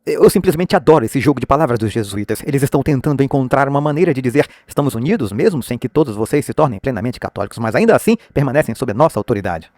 Eu simplesmente adoro esse jogo de palavras dos jesuítas. Eles estão tentando encontrar uma maneira de dizer estamos unidos mesmo sem que todos vocês se tornem plenamente católicos, mas ainda assim permanecem sob a nossa autoridade.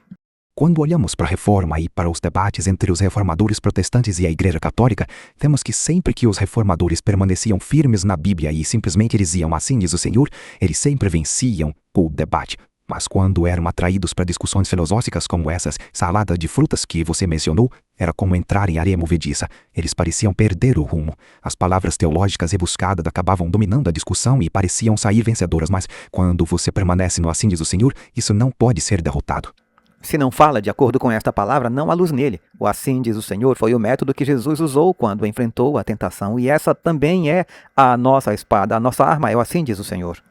Quando olhamos para a reforma e para os debates entre os reformadores protestantes e a Igreja Católica, vemos que sempre que os reformadores permaneciam firmes na Bíblia e simplesmente diziam assim diz o Senhor, eles sempre venciam o debate. Mas quando eram atraídos para discussões filosóficas como essas, salada de frutas que você mencionou, era como entrar em areia movediça. Eles pareciam perder o rumo. As palavras teológicas rebuscadas acabavam dominando a discussão e pareciam sair vencedoras, mas quando você permanece no assim diz o Senhor, isso não pode ser derrotado. Se não fala de acordo com esta palavra, não há luz nele. O assim diz o Senhor foi o método que Jesus usou quando enfrentou a tentação, e essa também é a nossa espada, a nossa arma é o assim diz o Senhor.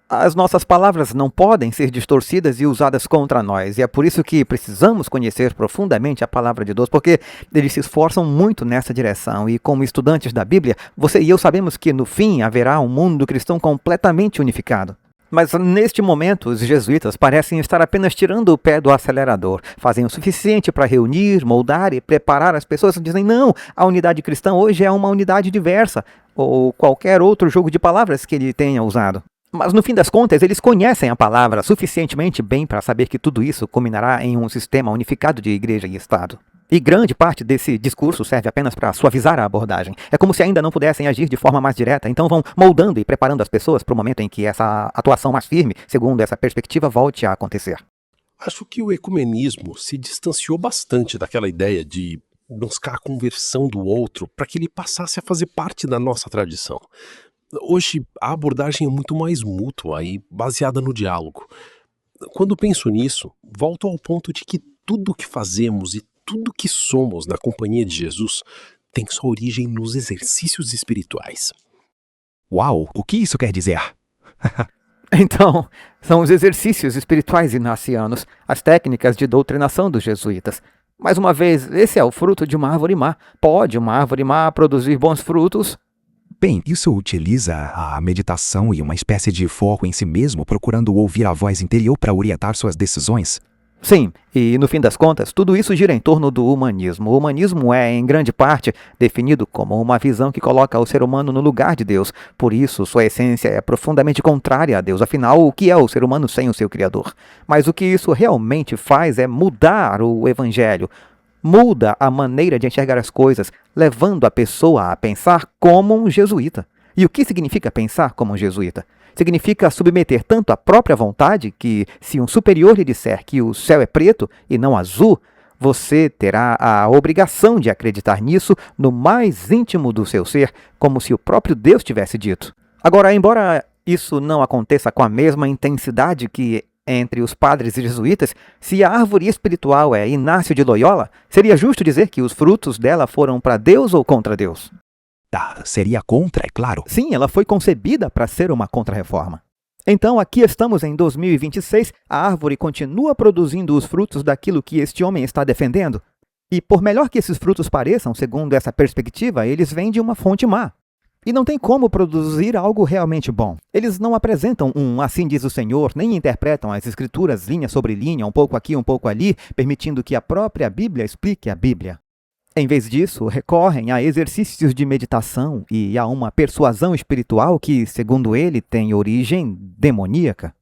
As nossas palavras não podem ser distorcidas e usadas contra nós, e é por isso que precisamos conhecer profundamente a palavra de Deus, porque eles se esforçam muito nessa direção, e como estudantes da Bíblia, você e eu sabemos que no fim haverá um mundo cristão completamente unificado. Mas neste momento, os jesuítas parecem estar apenas tirando o pé do acelerador. Fazem o suficiente para reunir, moldar e preparar as pessoas. Dizem, não, a unidade cristã hoje é uma unidade diversa, ou qualquer outro jogo de palavras que ele tenha usado. Mas no fim das contas, eles conhecem a palavra suficientemente bem para saber que tudo isso culminará em um sistema unificado de igreja e Estado. E grande parte desse discurso serve apenas para suavizar a abordagem. É como se ainda não pudessem agir de forma mais direta, então vão moldando e preparando as pessoas para o momento em que essa atuação mais firme, segundo essa perspectiva, volte a acontecer. Acho que o ecumenismo se distanciou bastante daquela ideia de buscar a conversão do outro para que ele passasse a fazer parte da nossa tradição. Hoje, a abordagem é muito mais mútua e baseada no diálogo. Quando penso nisso, volto ao ponto de que tudo o que fazemos e tudo o que somos na companhia de Jesus tem sua origem nos exercícios espirituais. Uau, o que isso quer dizer? Então, são os exercícios espirituais ignacianos, as técnicas de doutrinação dos jesuítas. Mais uma vez, esse é o fruto de uma árvore má. Pode uma árvore má produzir bons frutos? Bem, isso utiliza a meditação e uma espécie de foco em si mesmo, procurando ouvir a voz interior para orientar suas decisões. Sim, e no fim das contas, tudo isso gira em torno do humanismo. O humanismo é, em grande parte, definido como uma visão que coloca o ser humano no lugar de Deus. Por isso, sua essência é profundamente contrária a Deus. Afinal, o que é o ser humano sem o seu Criador? Mas o que isso realmente faz é mudar o Evangelho. Muda a maneira de enxergar as coisas, levando a pessoa a pensar como um jesuíta. E o que significa pensar como um jesuíta? Significa submeter tanto a própria vontade que, se um superior lhe disser que o céu é preto e não azul, você terá a obrigação de acreditar nisso no mais íntimo do seu ser, como se o próprio Deus tivesse dito. Agora, embora isso não aconteça com a mesma intensidade que entre os padres e jesuítas, se a árvore espiritual é Inácio de Loyola, seria justo dizer que os frutos dela foram para Deus ou contra Deus? Seria contra, é claro. Sim, ela foi concebida para ser uma contra-reforma. Então, aqui estamos em 2026, a árvore continua produzindo os frutos daquilo que este homem está defendendo. E por melhor que esses frutos pareçam, segundo essa perspectiva, eles vêm de uma fonte má. E não tem como produzir algo realmente bom. Eles não apresentam um assim diz o Senhor, nem interpretam as escrituras linha sobre linha, um pouco aqui, um pouco ali, permitindo que a própria Bíblia explique a Bíblia. Em vez disso, recorrem a exercícios de meditação e a uma persuasão espiritual que, segundo ele, tem origem demoníaca.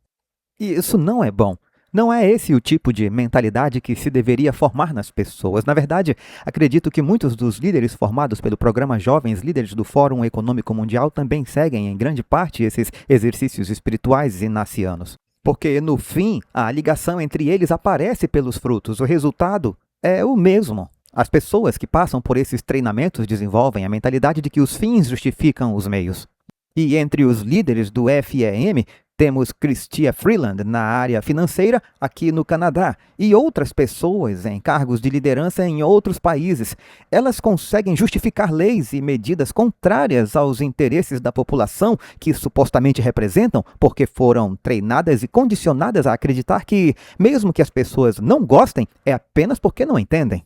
E isso não é bom. Não é esse o tipo de mentalidade que se deveria formar nas pessoas. Na verdade, acredito que muitos dos líderes formados pelo programa Jovens Líderes do Fórum Econômico Mundial também seguem, em grande parte, esses exercícios espirituais ignacianos. Porque, no fim, a ligação entre eles aparece pelos frutos. O resultado é o mesmo. As pessoas que passam por esses treinamentos desenvolvem a mentalidade de que os fins justificam os meios. E entre os líderes do FEM, temos Chrystia Freeland na área financeira aqui no Canadá e outras pessoas em cargos de liderança em outros países. Elas conseguem justificar leis e medidas contrárias aos interesses da população que supostamente representam porque foram treinadas e condicionadas a acreditar que, mesmo que as pessoas não gostem, é apenas porque não entendem.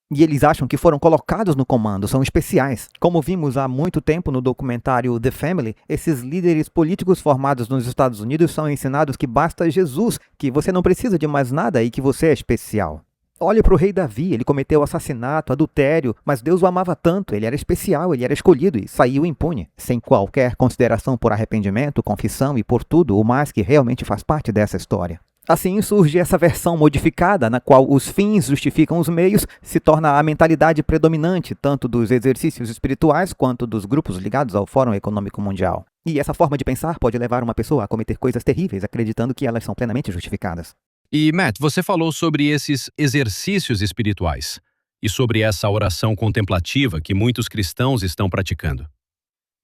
E eles acham que foram colocados no comando, são especiais. Como vimos há muito tempo no documentário The Family, esses líderes políticos formados nos Estados Unidos são ensinados que basta Jesus, que você não precisa de mais nada e que você é especial. Olhe para o rei Davi, ele cometeu assassinato, adultério, mas Deus o amava tanto, ele era especial, ele era escolhido e saiu impune, sem qualquer consideração por arrependimento, confissão e por tudo o mais que realmente faz parte dessa história. Assim surge essa versão modificada, na qual os fins justificam os meios, se torna a mentalidade predominante tanto dos exercícios espirituais quanto dos grupos ligados ao Fórum Econômico Mundial. E essa forma de pensar pode levar uma pessoa a cometer coisas terríveis, acreditando que elas são plenamente justificadas. E, Matt, você falou sobre esses exercícios espirituais e sobre essa oração contemplativa que muitos cristãos estão praticando.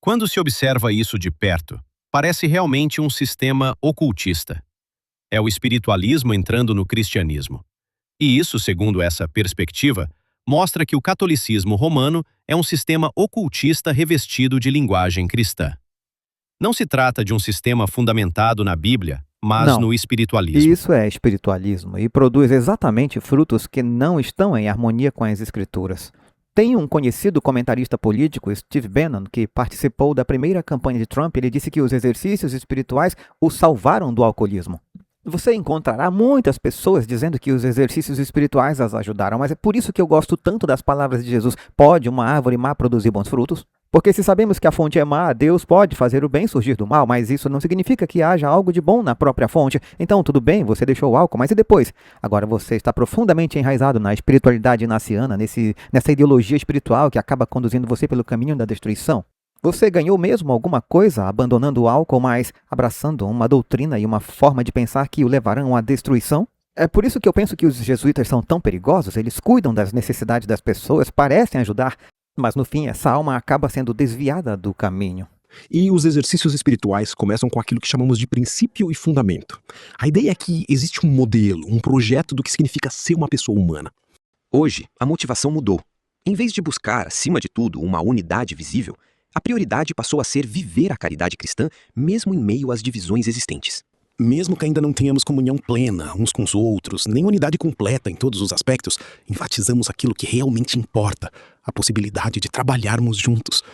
Quando se observa isso de perto, parece realmente um sistema ocultista. É o espiritualismo entrando no cristianismo. E isso, segundo essa perspectiva, mostra que o catolicismo romano é um sistema ocultista revestido de linguagem cristã. Não se trata de um sistema fundamentado na Bíblia, mas Não. no espiritualismo. Isso é espiritualismo e produz exatamente frutos que não estão em harmonia com as Escrituras. Tem um conhecido comentarista político, Steve Bannon, que participou da primeira campanha de Trump. Ele disse que os exercícios espirituais o salvaram do alcoolismo. Você encontrará muitas pessoas dizendo que os exercícios espirituais as ajudaram, mas é por isso que eu gosto tanto das palavras de Jesus. Pode uma árvore má produzir bons frutos? Porque se sabemos que a fonte é má, Deus pode fazer o bem surgir do mal, mas isso não significa que haja algo de bom na própria fonte. Então, tudo bem, você deixou o álcool, mas e depois? Agora você está profundamente enraizado na espiritualidade inaciana, nessa ideologia espiritual que acaba conduzindo você pelo caminho da destruição. Você ganhou mesmo alguma coisa abandonando o álcool, mas abraçando uma doutrina e uma forma de pensar que o levarão à destruição? É por isso que eu penso que os jesuítas são tão perigosos. Eles cuidam das necessidades das pessoas, parecem ajudar, mas no fim essa alma acaba sendo desviada do caminho. E os exercícios espirituais começam com aquilo que chamamos de princípio e fundamento. A ideia é que existe um modelo, um projeto do que significa ser uma pessoa humana. Hoje, a motivação mudou. Em vez de buscar, acima de tudo, uma unidade visível, a prioridade passou a ser viver a caridade cristã mesmo em meio às divisões existentes. Mesmo que ainda não tenhamos comunhão plena uns com os outros, nem unidade completa em todos os aspectos, enfatizamos aquilo que realmente importa, a possibilidade de trabalharmos juntos.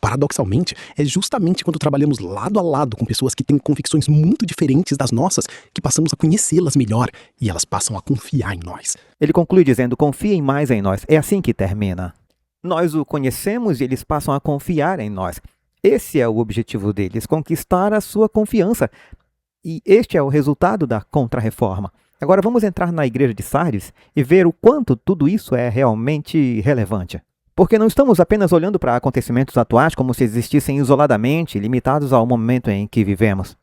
Paradoxalmente, é justamente quando trabalhamos lado a lado com pessoas que têm convicções muito diferentes das nossas que passamos a conhecê-las melhor e elas passam a confiar em nós. Ele conclui dizendo: confiem mais em nós. É assim que termina. Nós o conhecemos e eles passam a confiar em nós. Esse é o objetivo deles, conquistar a sua confiança. E este é o resultado da Contra-Reforma. Agora vamos entrar na igreja de Sardes e ver o quanto tudo isso é realmente relevante. Porque não estamos apenas olhando para acontecimentos atuais como se existissem isoladamente, limitados ao momento em que vivemos.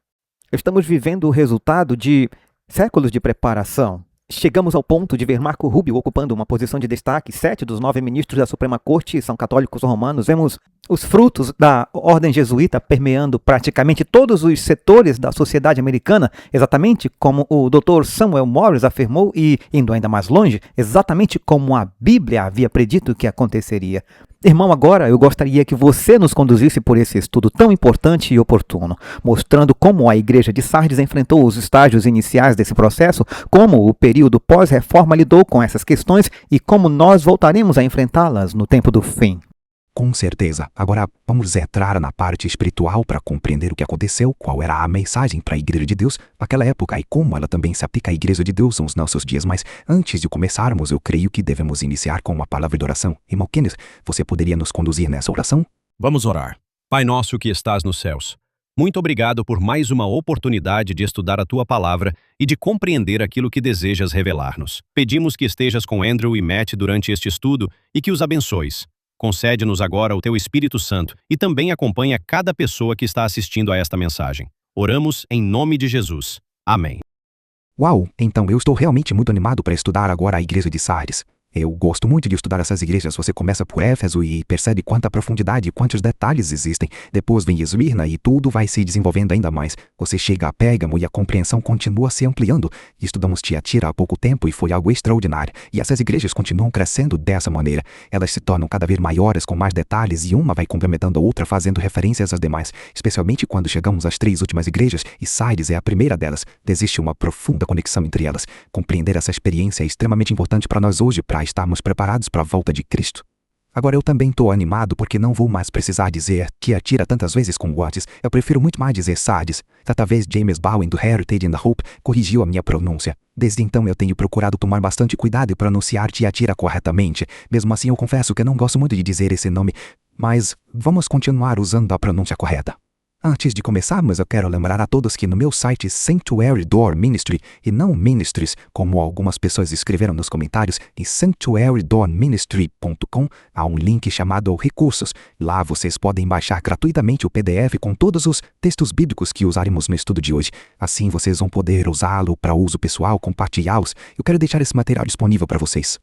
Estamos vivendo o resultado de séculos de preparação. Chegamos ao ponto de ver Marco Rubio ocupando uma posição de destaque. 7 dos 9 ministros da Suprema Corte são católicos romanos. Vemos os frutos da ordem jesuíta permeando praticamente todos os setores da sociedade americana, exatamente como o Dr. Samuel Morris afirmou e, indo ainda mais longe, exatamente como a Bíblia havia predito que aconteceria. Irmão, agora eu gostaria que você nos conduzisse por esse estudo tão importante e oportuno, mostrando como a igreja de Sardes enfrentou os estágios iniciais desse processo, como o período pós-reforma lidou com essas questões e como nós voltaremos a enfrentá-las no tempo do fim. Com certeza. Agora vamos entrar na parte espiritual para compreender o que aconteceu, qual era a mensagem para a Igreja de Deus naquela época e como ela também se aplica à Igreja de Deus nos nossos dias. Mas antes de começarmos, eu creio que devemos iniciar com uma palavra de oração. Irmão Kenneth, você poderia nos conduzir nessa oração? Vamos orar. Pai nosso que estás nos céus, muito obrigado por mais uma oportunidade de estudar a Tua Palavra e de compreender aquilo que desejas revelar-nos. Pedimos que estejas com Andrew e Matt durante este estudo e que os abençoes. Concede-nos agora o Teu Espírito Santo e também acompanha cada pessoa que está assistindo a esta mensagem. Oramos em nome de Jesus. Amém. Uau, então eu estou realmente muito animado para estudar agora a Igreja de Sardes. Eu gosto muito de estudar essas igrejas. Você começa por Éfeso e percebe quanta profundidade e quantos detalhes existem. Depois vem Esmirna e tudo vai se desenvolvendo ainda mais. Você chega a Pérgamo e a compreensão continua se ampliando. Estudamos Tiatira há pouco tempo e foi algo extraordinário. E essas igrejas continuam crescendo dessa maneira. Elas se tornam cada vez maiores com mais detalhes e uma vai complementando a outra fazendo referências às demais. Especialmente quando chegamos às 3 últimas igrejas e Sardes é a primeira delas. Existe uma profunda conexão entre elas. Compreender essa experiência é extremamente importante para nós hoje, para estarmos preparados para a volta de Cristo. Agora eu também estou animado porque não vou mais precisar dizer Tiatira tantas vezes como antes. Eu prefiro muito mais dizer Sardes. Certa vez James Bowen do Heritage and Hope corrigiu a minha pronúncia. Desde então eu tenho procurado tomar bastante cuidado e pronunciar Tiatira corretamente. Mesmo assim eu confesso que eu não gosto muito de dizer esse nome, mas vamos continuar usando a pronúncia correta. Antes de começarmos, eu quero lembrar a todos que no meu site Sanctuary Door Ministry, e não Ministries, como algumas pessoas escreveram nos comentários, em sanctuarydoorministry.com há um link chamado Recursos. Lá vocês podem baixar gratuitamente o PDF com todos os textos bíblicos que usaremos no estudo de hoje. Assim vocês vão poder usá-lo para uso pessoal, compartilhá-los. Eu quero deixar esse material disponível para vocês.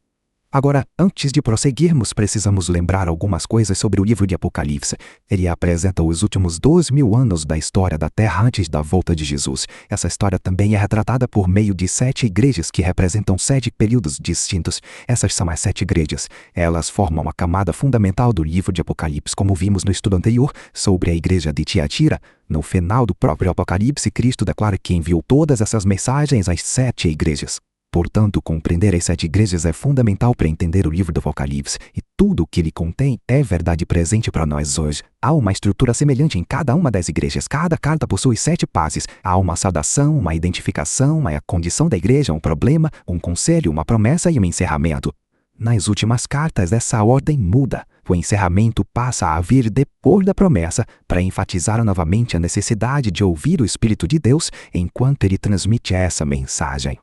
Agora, antes de prosseguirmos, precisamos lembrar algumas coisas sobre o livro de Apocalipse. Ele apresenta os últimos 2000 anos da história da Terra antes da volta de Jesus. Essa história também é retratada por meio de 7 igrejas que representam 7 períodos distintos. Essas são as 7 igrejas. Elas formam a camada fundamental do livro de Apocalipse, como vimos no estudo anterior sobre a igreja de Tiatira. No final do próprio Apocalipse, Cristo declara que enviou todas essas mensagens às 7 igrejas. Portanto, compreender as 7 igrejas é fundamental para entender o livro do Apocalipse, e tudo o que ele contém é verdade presente para nós hoje. Há uma estrutura semelhante em cada uma das igrejas. Cada carta possui 7 passes. Há uma saudação, uma identificação, uma condição da igreja, um problema, um conselho, uma promessa e um encerramento. Nas últimas cartas, essa ordem muda. O encerramento passa a vir depois da promessa para enfatizar novamente a necessidade de ouvir o Espírito de Deus enquanto ele transmite essa mensagem.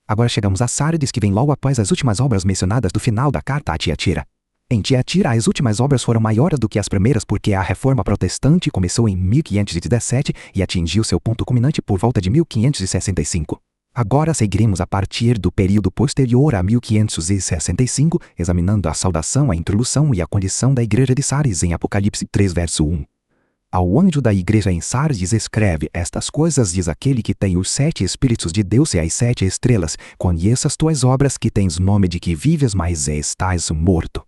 Agora chegamos a Sardes, que vem logo após as últimas obras mencionadas do final da carta a Tiatira. Em Tiatira, as últimas obras foram maiores do que as primeiras porque a reforma protestante começou em 1517 e atingiu seu ponto culminante por volta de 1565. Agora seguiremos a partir do período posterior a 1565, examinando a saudação, a introdução e a condição da igreja de Sardes em Apocalipse 3, verso 1. Ao anjo da igreja em Sardes escreve: estas coisas diz aquele que tem os 7 Espíritos de Deus e as 7 estrelas. Conheço as tuas obras, que tens nome de que vives, mas estás morto.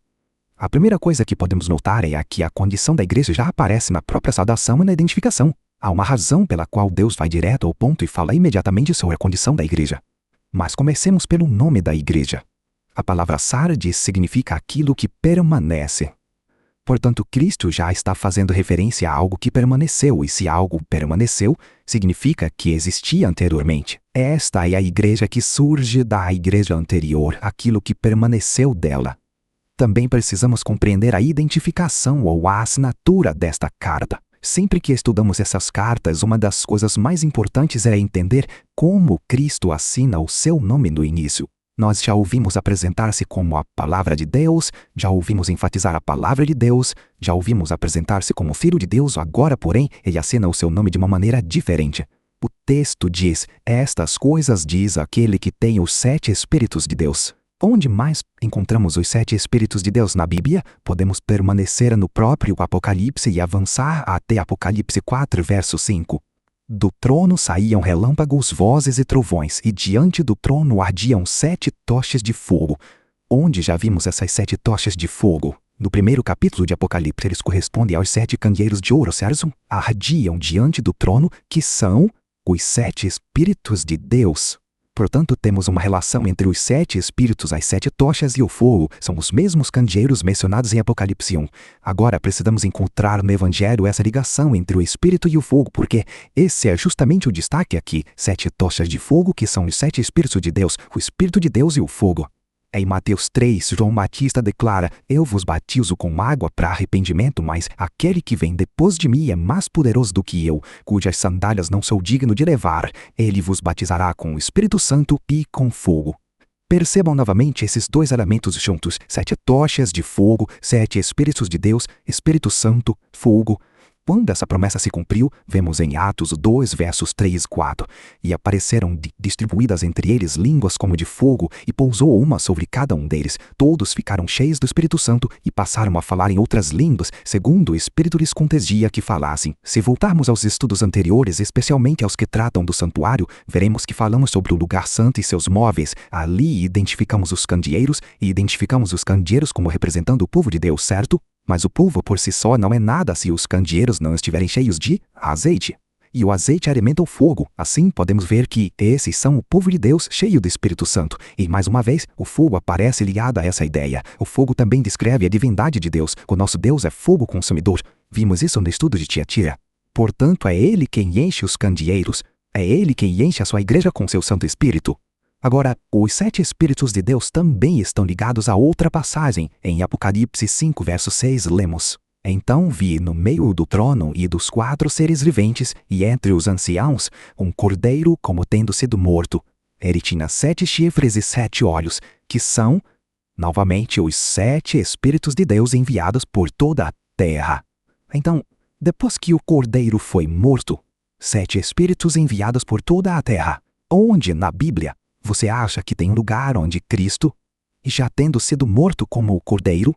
A primeira coisa que podemos notar é que a condição da igreja já aparece na própria saudação e na identificação. Há uma razão pela qual Deus vai direto ao ponto e fala imediatamente sobre a condição da igreja. Mas comecemos pelo nome da igreja. A palavra Sardes significa aquilo que permanece. Portanto, Cristo já está fazendo referência a algo que permaneceu, e se algo permaneceu, significa que existia anteriormente. Esta é a igreja que surge da igreja anterior, aquilo que permaneceu dela. Também precisamos compreender a identificação ou a assinatura desta carta. Sempre que estudamos essas cartas, uma das coisas mais importantes é entender como Cristo assina o seu nome no início. Nós já ouvimos apresentar-se como a Palavra de Deus, já ouvimos enfatizar a Palavra de Deus, já ouvimos apresentar-se como Filho de Deus, agora, porém, ele assina o seu nome de uma maneira diferente. O texto diz: estas coisas diz aquele que tem os 7 Espíritos de Deus. Onde mais encontramos os 7 Espíritos de Deus na Bíblia? Podemos permanecer no próprio Apocalipse e avançar até Apocalipse 4, verso 5. Do trono saíam relâmpagos, vozes e trovões, e diante do trono ardiam 7 tochas de fogo. Onde já vimos essas 7 tochas de fogo? No primeiro capítulo de Apocalipse, eles correspondem aos 7 candeeiros de ouro, certo? Ardiam diante do trono, que são os 7 Espíritos de Deus. Portanto, temos uma relação entre os 7 Espíritos, as 7 tochas e o fogo. São os mesmos candeeiros mencionados em Apocalipse 1. Agora, precisamos encontrar no Evangelho essa ligação entre o Espírito e o fogo, porque esse é justamente o destaque aqui. 7 tochas de fogo, que são os 7 Espíritos de Deus, o Espírito de Deus e o fogo. Em Mateus 3, João Batista declara: eu vos batizo com água para arrependimento, mas aquele que vem depois de mim é mais poderoso do que eu, cujas sandálias não sou digno de levar. Ele vos batizará com o Espírito Santo e com fogo. Percebam novamente esses 2 elementos juntos: 7 tochas de fogo, 7 Espíritos de Deus, Espírito Santo, fogo. Quando essa promessa se cumpriu, vemos em Atos 2, versos 3 e 4. E apareceram distribuídas entre eles línguas como de fogo, e pousou uma sobre cada um deles. Todos ficaram cheios do Espírito Santo e passaram a falar em outras línguas, segundo o Espírito lhes concedia que falassem. Se voltarmos aos estudos anteriores, especialmente aos que tratam do santuário, veremos que falamos sobre o lugar santo e seus móveis. Ali identificamos os candeeiros e identificamos os candeeiros como representando o povo de Deus, certo? Mas o povo por si só não é nada se os candeeiros não estiverem cheios de azeite. E o azeite alimenta o fogo. Assim, podemos ver que esses são o povo de Deus cheio do Espírito Santo. E, mais uma vez, o fogo aparece ligado a essa ideia. O fogo também descreve a divindade de Deus. O nosso Deus é fogo consumidor. Vimos isso no estudo de Tiatira. Portanto, é Ele quem enche os candeeiros. É Ele quem enche a sua igreja com seu Santo Espírito. Agora, os 7 Espíritos de Deus também estão ligados a outra passagem. Em Apocalipse 5, verso 6, lemos: então vi no meio do trono e dos 4 seres viventes, e entre os anciãos, um cordeiro como tendo sido morto. Ele tinha 7 chifres e 7 olhos, que são, novamente, os 7 Espíritos de Deus enviados por toda a terra. Então, depois que o cordeiro foi morto, 7 Espíritos enviados por toda a terra. Onde na Bíblia você acha que tem um lugar onde Cristo E já tendo sido morto como o cordeiro,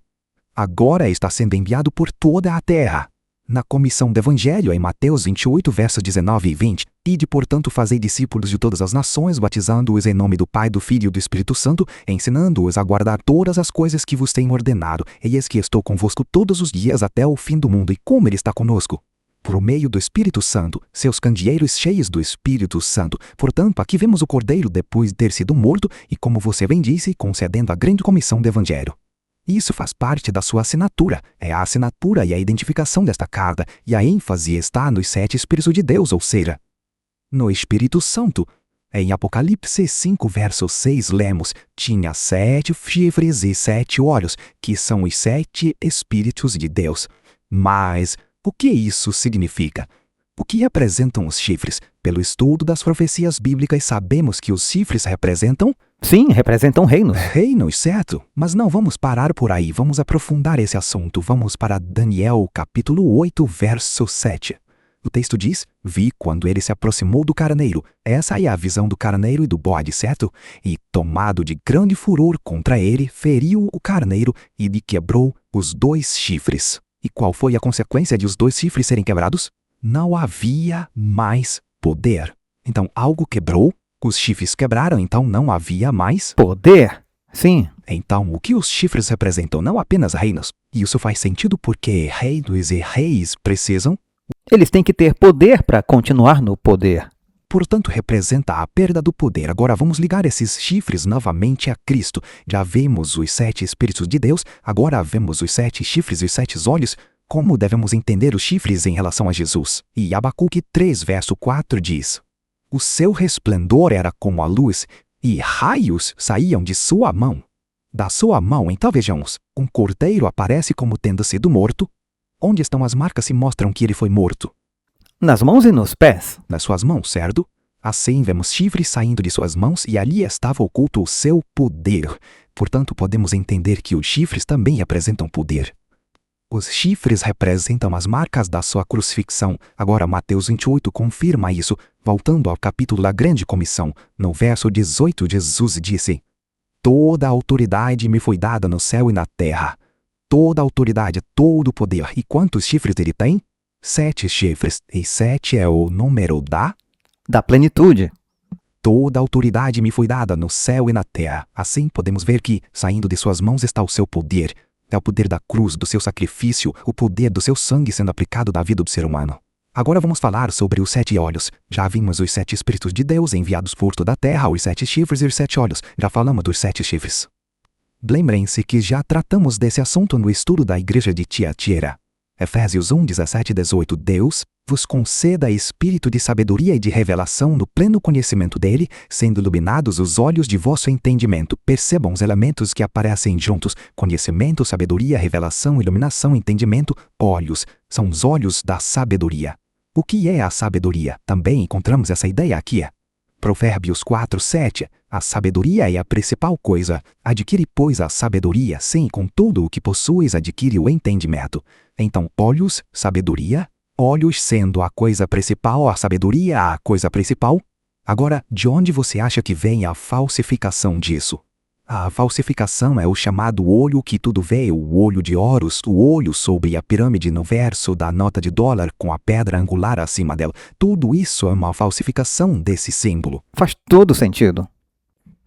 agora está sendo enviado por toda a terra. Na comissão do Evangelho, em Mateus 28, versos 19 e 20, ide, portanto, fazei discípulos de todas as nações, batizando-os em nome do Pai, do Filho e do Espírito Santo, ensinando-os a guardar todas as coisas que vos tenho ordenado. E eis que estou convosco todos os dias até o fim do mundo. E como Ele está conosco? Por meio do Espírito Santo, seus candeeiros cheios do Espírito Santo. Portanto, aqui vemos o Cordeiro depois de ter sido morto e, como você bem disse, concedendo a grande comissão do Evangelho. Isso faz parte da sua assinatura. É a assinatura e a identificação desta carta, e a ênfase está nos 7 Espíritos de Deus, ou seja, no Espírito Santo. Em Apocalipse 5, verso 6, lemos: tinha 7 chifres e 7 olhos, que são os 7 Espíritos de Deus. Mas o que isso significa? O que representam os chifres? Pelo estudo das profecias bíblicas, sabemos que os chifres representam... Sim, representam reinos. Reinos, certo. Mas não vamos parar por aí, vamos aprofundar esse assunto. Vamos para Daniel, capítulo 8, verso 7. O texto diz: vi quando ele se aproximou do carneiro. Essa é a visão do carneiro e do bode, certo? E, tomado de grande furor contra ele, feriu o carneiro e lhe quebrou os 2 chifres. E qual foi a consequência de os 2 chifres serem quebrados? Não havia mais poder. Então, algo quebrou, os chifres quebraram, então não havia mais poder. Sim. Então, o que os chifres representam? Não apenas reinos. E isso faz sentido porque reinos e reis precisam... Eles têm que ter poder para continuar no poder. Portanto, representa a perda do poder. Agora vamos ligar esses chifres novamente a Cristo. Já vemos os 7 Espíritos de Deus, agora vemos os 7 chifres e os 7 olhos. Como devemos entender os chifres em relação a Jesus? E Abacuque 3, verso 4 diz: o seu resplendor era como a luz, e raios saíam de sua mão. Da sua mão, então vejamos, um cordeiro aparece como tendo sido morto. Onde estão as marcas que mostram que ele foi morto? Nas mãos e nos pés. Nas suas mãos, certo? Assim vemos chifres saindo de suas mãos e ali estava oculto o seu poder. Portanto, podemos entender que os chifres também representam poder. Os chifres representam as marcas da sua crucifixão. Agora, Mateus 28 confirma isso. Voltando ao capítulo da Grande Comissão, no verso 18, Jesus disse: toda a autoridade me foi dada no céu e na terra. Toda a autoridade, todo o poder. E quantos chifres ele tem? 7 chifres. E 7 é o número da plenitude. Toda a autoridade me foi dada no céu e na terra. Assim podemos ver que, saindo de suas mãos está o seu poder. É o poder da cruz, do seu sacrifício, o poder do seu sangue sendo aplicado na vida do ser humano. Agora vamos falar sobre os 7 olhos. Já vimos os 7 Espíritos de Deus enviados por toda a terra, os 7 chifres e os 7 olhos. Já falamos dos 7 chifres. Lembrem-se que já tratamos desse assunto no estudo da igreja de Tiatira. Efésios 1, 17 e 18. Deus vos conceda espírito de sabedoria e de revelação no pleno conhecimento dele, sendo iluminados os olhos de vosso entendimento. Percebam os elementos que aparecem juntos: conhecimento, sabedoria, revelação, iluminação, entendimento. Olhos são os olhos da sabedoria. O que é a sabedoria? Também encontramos essa ideia aqui. Provérbios 4, 7. A sabedoria é a principal coisa. Adquire, pois, a sabedoria, sim, com tudo o que possuis adquire o entendimento. Então, olhos, sabedoria. Olhos sendo a coisa principal, a sabedoria a coisa principal. Agora, de onde você acha que vem a falsificação disso? A falsificação é o chamado olho que tudo vê, o olho de Horus, o olho sobre a pirâmide no verso da nota de dólar com a pedra angular acima dela. Tudo isso é uma falsificação desse símbolo. Faz todo sentido.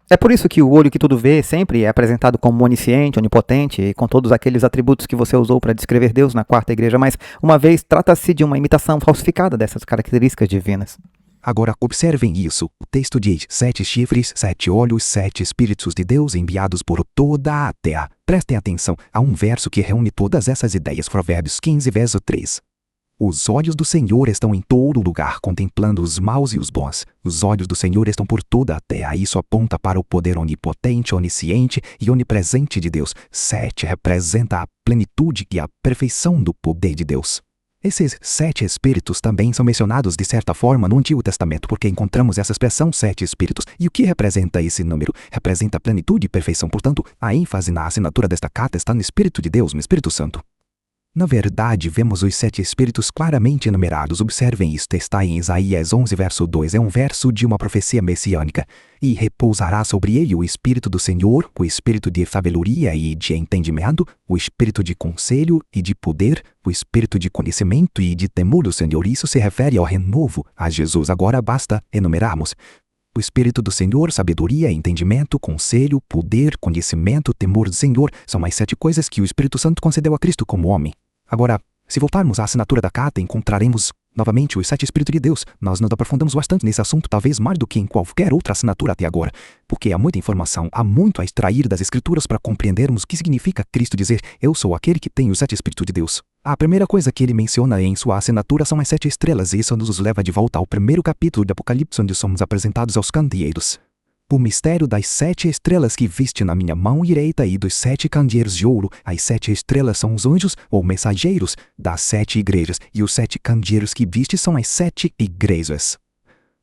É por isso que o olho que tudo vê sempre é apresentado como onisciente, onipotente e com todos aqueles atributos que você usou para descrever Deus na quarta igreja, mas, uma vez, trata-se de uma imitação falsificada dessas características divinas. Agora observem isso. O texto diz: 7 chifres, 7 olhos, 7 Espíritos de Deus enviados por toda a terra. Prestem atenção a um verso que reúne todas essas ideias. Provérbios 15, verso 3. Os olhos do Senhor estão em todo lugar, contemplando os maus e os bons. Os olhos do Senhor estão por toda a terra. Isso aponta para o poder onipotente, onisciente e onipresente de Deus. 7 representa a plenitude e a perfeição do poder de Deus. Esses 7 espíritos também são mencionados de certa forma no Antigo Testamento, porque encontramos essa expressão 7 espíritos. E o que representa esse número? Representa plenitude e perfeição. Portanto, a ênfase na assinatura desta carta está no Espírito de Deus, no Espírito Santo. Na verdade, vemos os 7 espíritos claramente enumerados. Observem isto, está em Isaías 11, verso 2. É um verso de uma profecia messiânica. E repousará sobre ele o Espírito do Senhor, o Espírito de sabedoria e de entendimento, o Espírito de conselho e de poder, o Espírito de conhecimento e de temor do Senhor. Isso se refere ao renovo, a Jesus. Agora basta enumerarmos. O Espírito do Senhor, sabedoria, entendimento, conselho, poder, conhecimento, temor do Senhor. São as 7 coisas que o Espírito Santo concedeu a Cristo como homem. Agora, se voltarmos à assinatura da carta, encontraremos novamente os 7 Espíritos de Deus. Nós nos aprofundamos bastante nesse assunto, talvez mais do que em qualquer outra assinatura até agora, porque há muita informação, há muito a extrair das Escrituras para compreendermos o que significa Cristo dizer, eu sou aquele que tem os 7 Espíritos de Deus. A primeira coisa que ele menciona em sua assinatura são as 7 estrelas, e isso nos leva de volta ao primeiro capítulo de Apocalipse, onde somos apresentados aos candeeiros. O mistério das 7 estrelas que viste na minha mão direita e dos 7 candeeiros de ouro. As 7 estrelas são os anjos ou mensageiros das 7 igrejas, e os 7 candeeiros que viste são as 7 igrejas.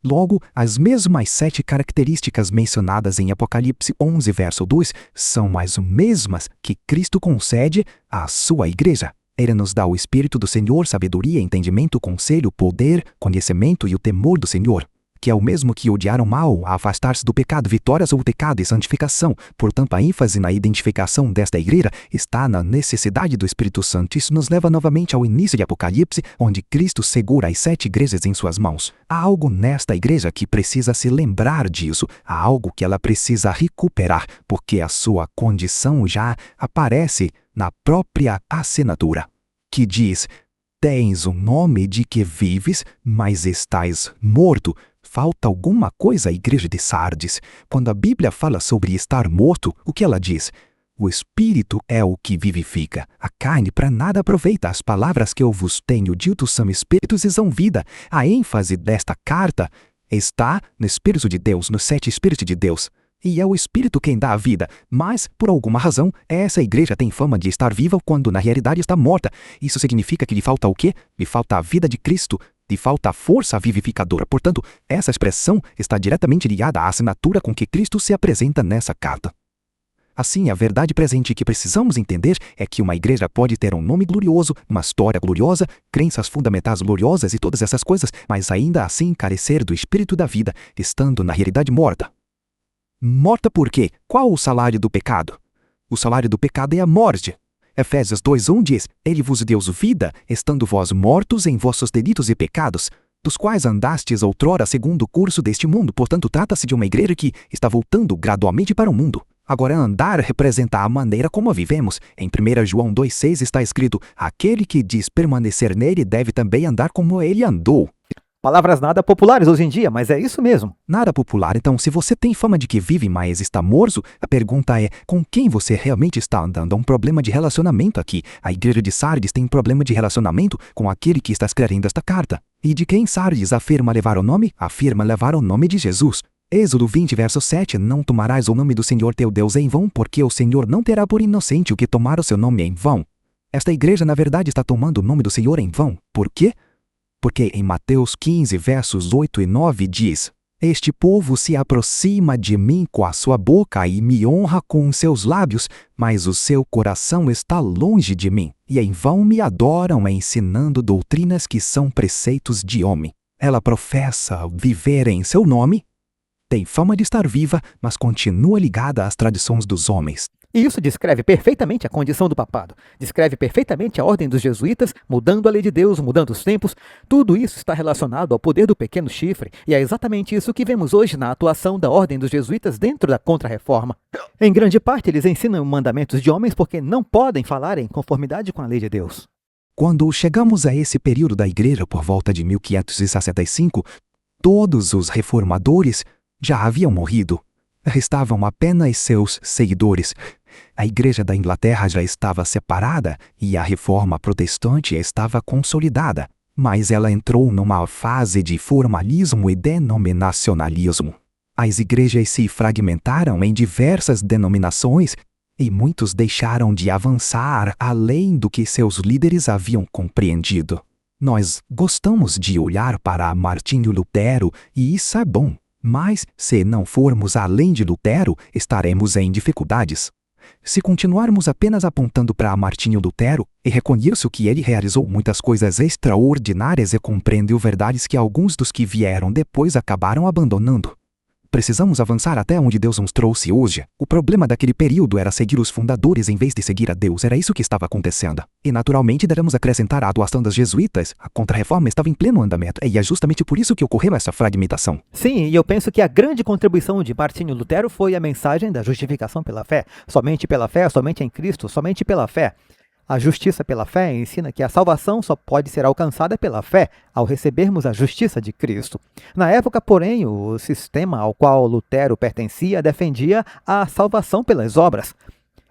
Logo, as mesmas 7 características mencionadas em Apocalipse 11, verso 2, são as mesmas que Cristo concede à sua igreja. Ele nos dá o Espírito do Senhor, sabedoria, entendimento, conselho, poder, conhecimento e o temor do Senhor, que é o mesmo que odiar o mal, a afastar-se do pecado, vitória sobre o pecado e santificação. Portanto, a ênfase na identificação desta igreja está na necessidade do Espírito Santo. Isso nos leva novamente ao início de Apocalipse, onde Cristo segura as 7 igrejas em suas mãos. Há algo nesta igreja que precisa se lembrar disso, há algo que ela precisa recuperar, porque a sua condição já aparece na própria assinatura, que diz: tens o nome de que vives, mas estás morto. Falta alguma coisa à igreja de Sardes. Quando a Bíblia fala sobre estar morto, o que ela diz? O Espírito é o que vivifica. A carne para nada aproveita. As palavras que eu vos tenho dito são espíritos e são vida. A ênfase desta carta está no Espírito de Deus, nos 7 Espíritos de Deus. E é o Espírito quem dá a vida. Mas, por alguma razão, essa igreja tem fama de estar viva quando na realidade está morta. Isso significa que lhe falta o quê? Lhe falta a vida de Cristo. Lhe falta a força vivificadora. Portanto, essa expressão está diretamente ligada à assinatura com que Cristo se apresenta nessa carta. Assim, a verdade presente que precisamos entender é que uma igreja pode ter um nome glorioso, uma história gloriosa, crenças fundamentais gloriosas e todas essas coisas, mas ainda assim carecer do Espírito da vida, estando na realidade morta. Morta por quê? Qual o salário do pecado? O salário do pecado é a morte. Efésios 2:1 diz: Ele vos deu vida, estando vós mortos em vossos delitos e pecados, dos quais andastes outrora segundo o curso deste mundo. Portanto, trata-se de uma igreja que está voltando gradualmente para o mundo. Agora, andar representa a maneira como vivemos. Em 1 João 2:6 está escrito: aquele que diz permanecer nele deve também andar como ele andou. Palavras nada populares hoje em dia, mas é isso mesmo. Nada popular. Então, se você tem fama de que vive, mas está morto, a pergunta é, com quem você realmente está andando? Há um problema de relacionamento aqui. A igreja de Sardes tem um problema de relacionamento com aquele que está escrevendo esta carta. E de quem Sardes afirma levar o nome? Afirma levar o nome de Jesus. Êxodo 20, verso 7, não tomarás o nome do Senhor teu Deus em vão, porque o Senhor não terá por inocente o que tomar o seu nome em vão. Esta igreja, na verdade, está tomando o nome do Senhor em vão. Por quê? Porque em Mateus 15, versos 8 e 9 diz: Este povo se aproxima de mim com a sua boca e me honra com os seus lábios, mas o seu coração está longe de mim, e em vão me adoram ensinando doutrinas que são preceitos de homem. Ela professa viver em seu nome, tem fama de estar viva, mas continua ligada às tradições dos homens. E isso descreve perfeitamente a condição do papado. Descreve perfeitamente a ordem dos jesuítas, mudando a lei de Deus, mudando os tempos. Tudo isso está relacionado ao poder do pequeno chifre. E é exatamente isso que vemos hoje na atuação da ordem dos jesuítas dentro da Contra-Reforma. Em grande parte, eles ensinam mandamentos de homens porque não podem falar em conformidade com a lei de Deus. Quando chegamos a esse período da igreja por volta de 1565, todos os reformadores já haviam morrido. Restavam apenas seus seguidores. A igreja da Inglaterra já estava separada e a reforma protestante estava consolidada, mas ela entrou numa fase de formalismo e denominacionalismo. As igrejas se fragmentaram em diversas denominações e muitos deixaram de avançar além do que seus líderes haviam compreendido. Nós gostamos de olhar para Martinho Lutero e isso é bom. Mas, se não formos além de Lutero, estaremos em dificuldades. Se continuarmos apenas apontando para Martinho Lutero, e reconheço que ele realizou muitas coisas extraordinárias e compreendeu verdades que alguns dos que vieram depois acabaram abandonando. Precisamos avançar até onde Deus nos trouxe hoje. O problema daquele período era seguir os fundadores em vez de seguir a Deus. Era isso que estava acontecendo. E naturalmente devemos acrescentar a atuação das jesuítas. A Contra-Reforma estava em pleno andamento. E é justamente por isso que ocorreu essa fragmentação. Sim, e eu penso que a grande contribuição de Martinho Lutero foi a mensagem da justificação pela fé. Somente pela fé, somente em Cristo, somente pela fé. A justiça pela fé ensina que a salvação só pode ser alcançada pela fé, ao recebermos a justiça de Cristo. Na época, porém, o sistema ao qual Lutero pertencia defendia a salvação pelas obras.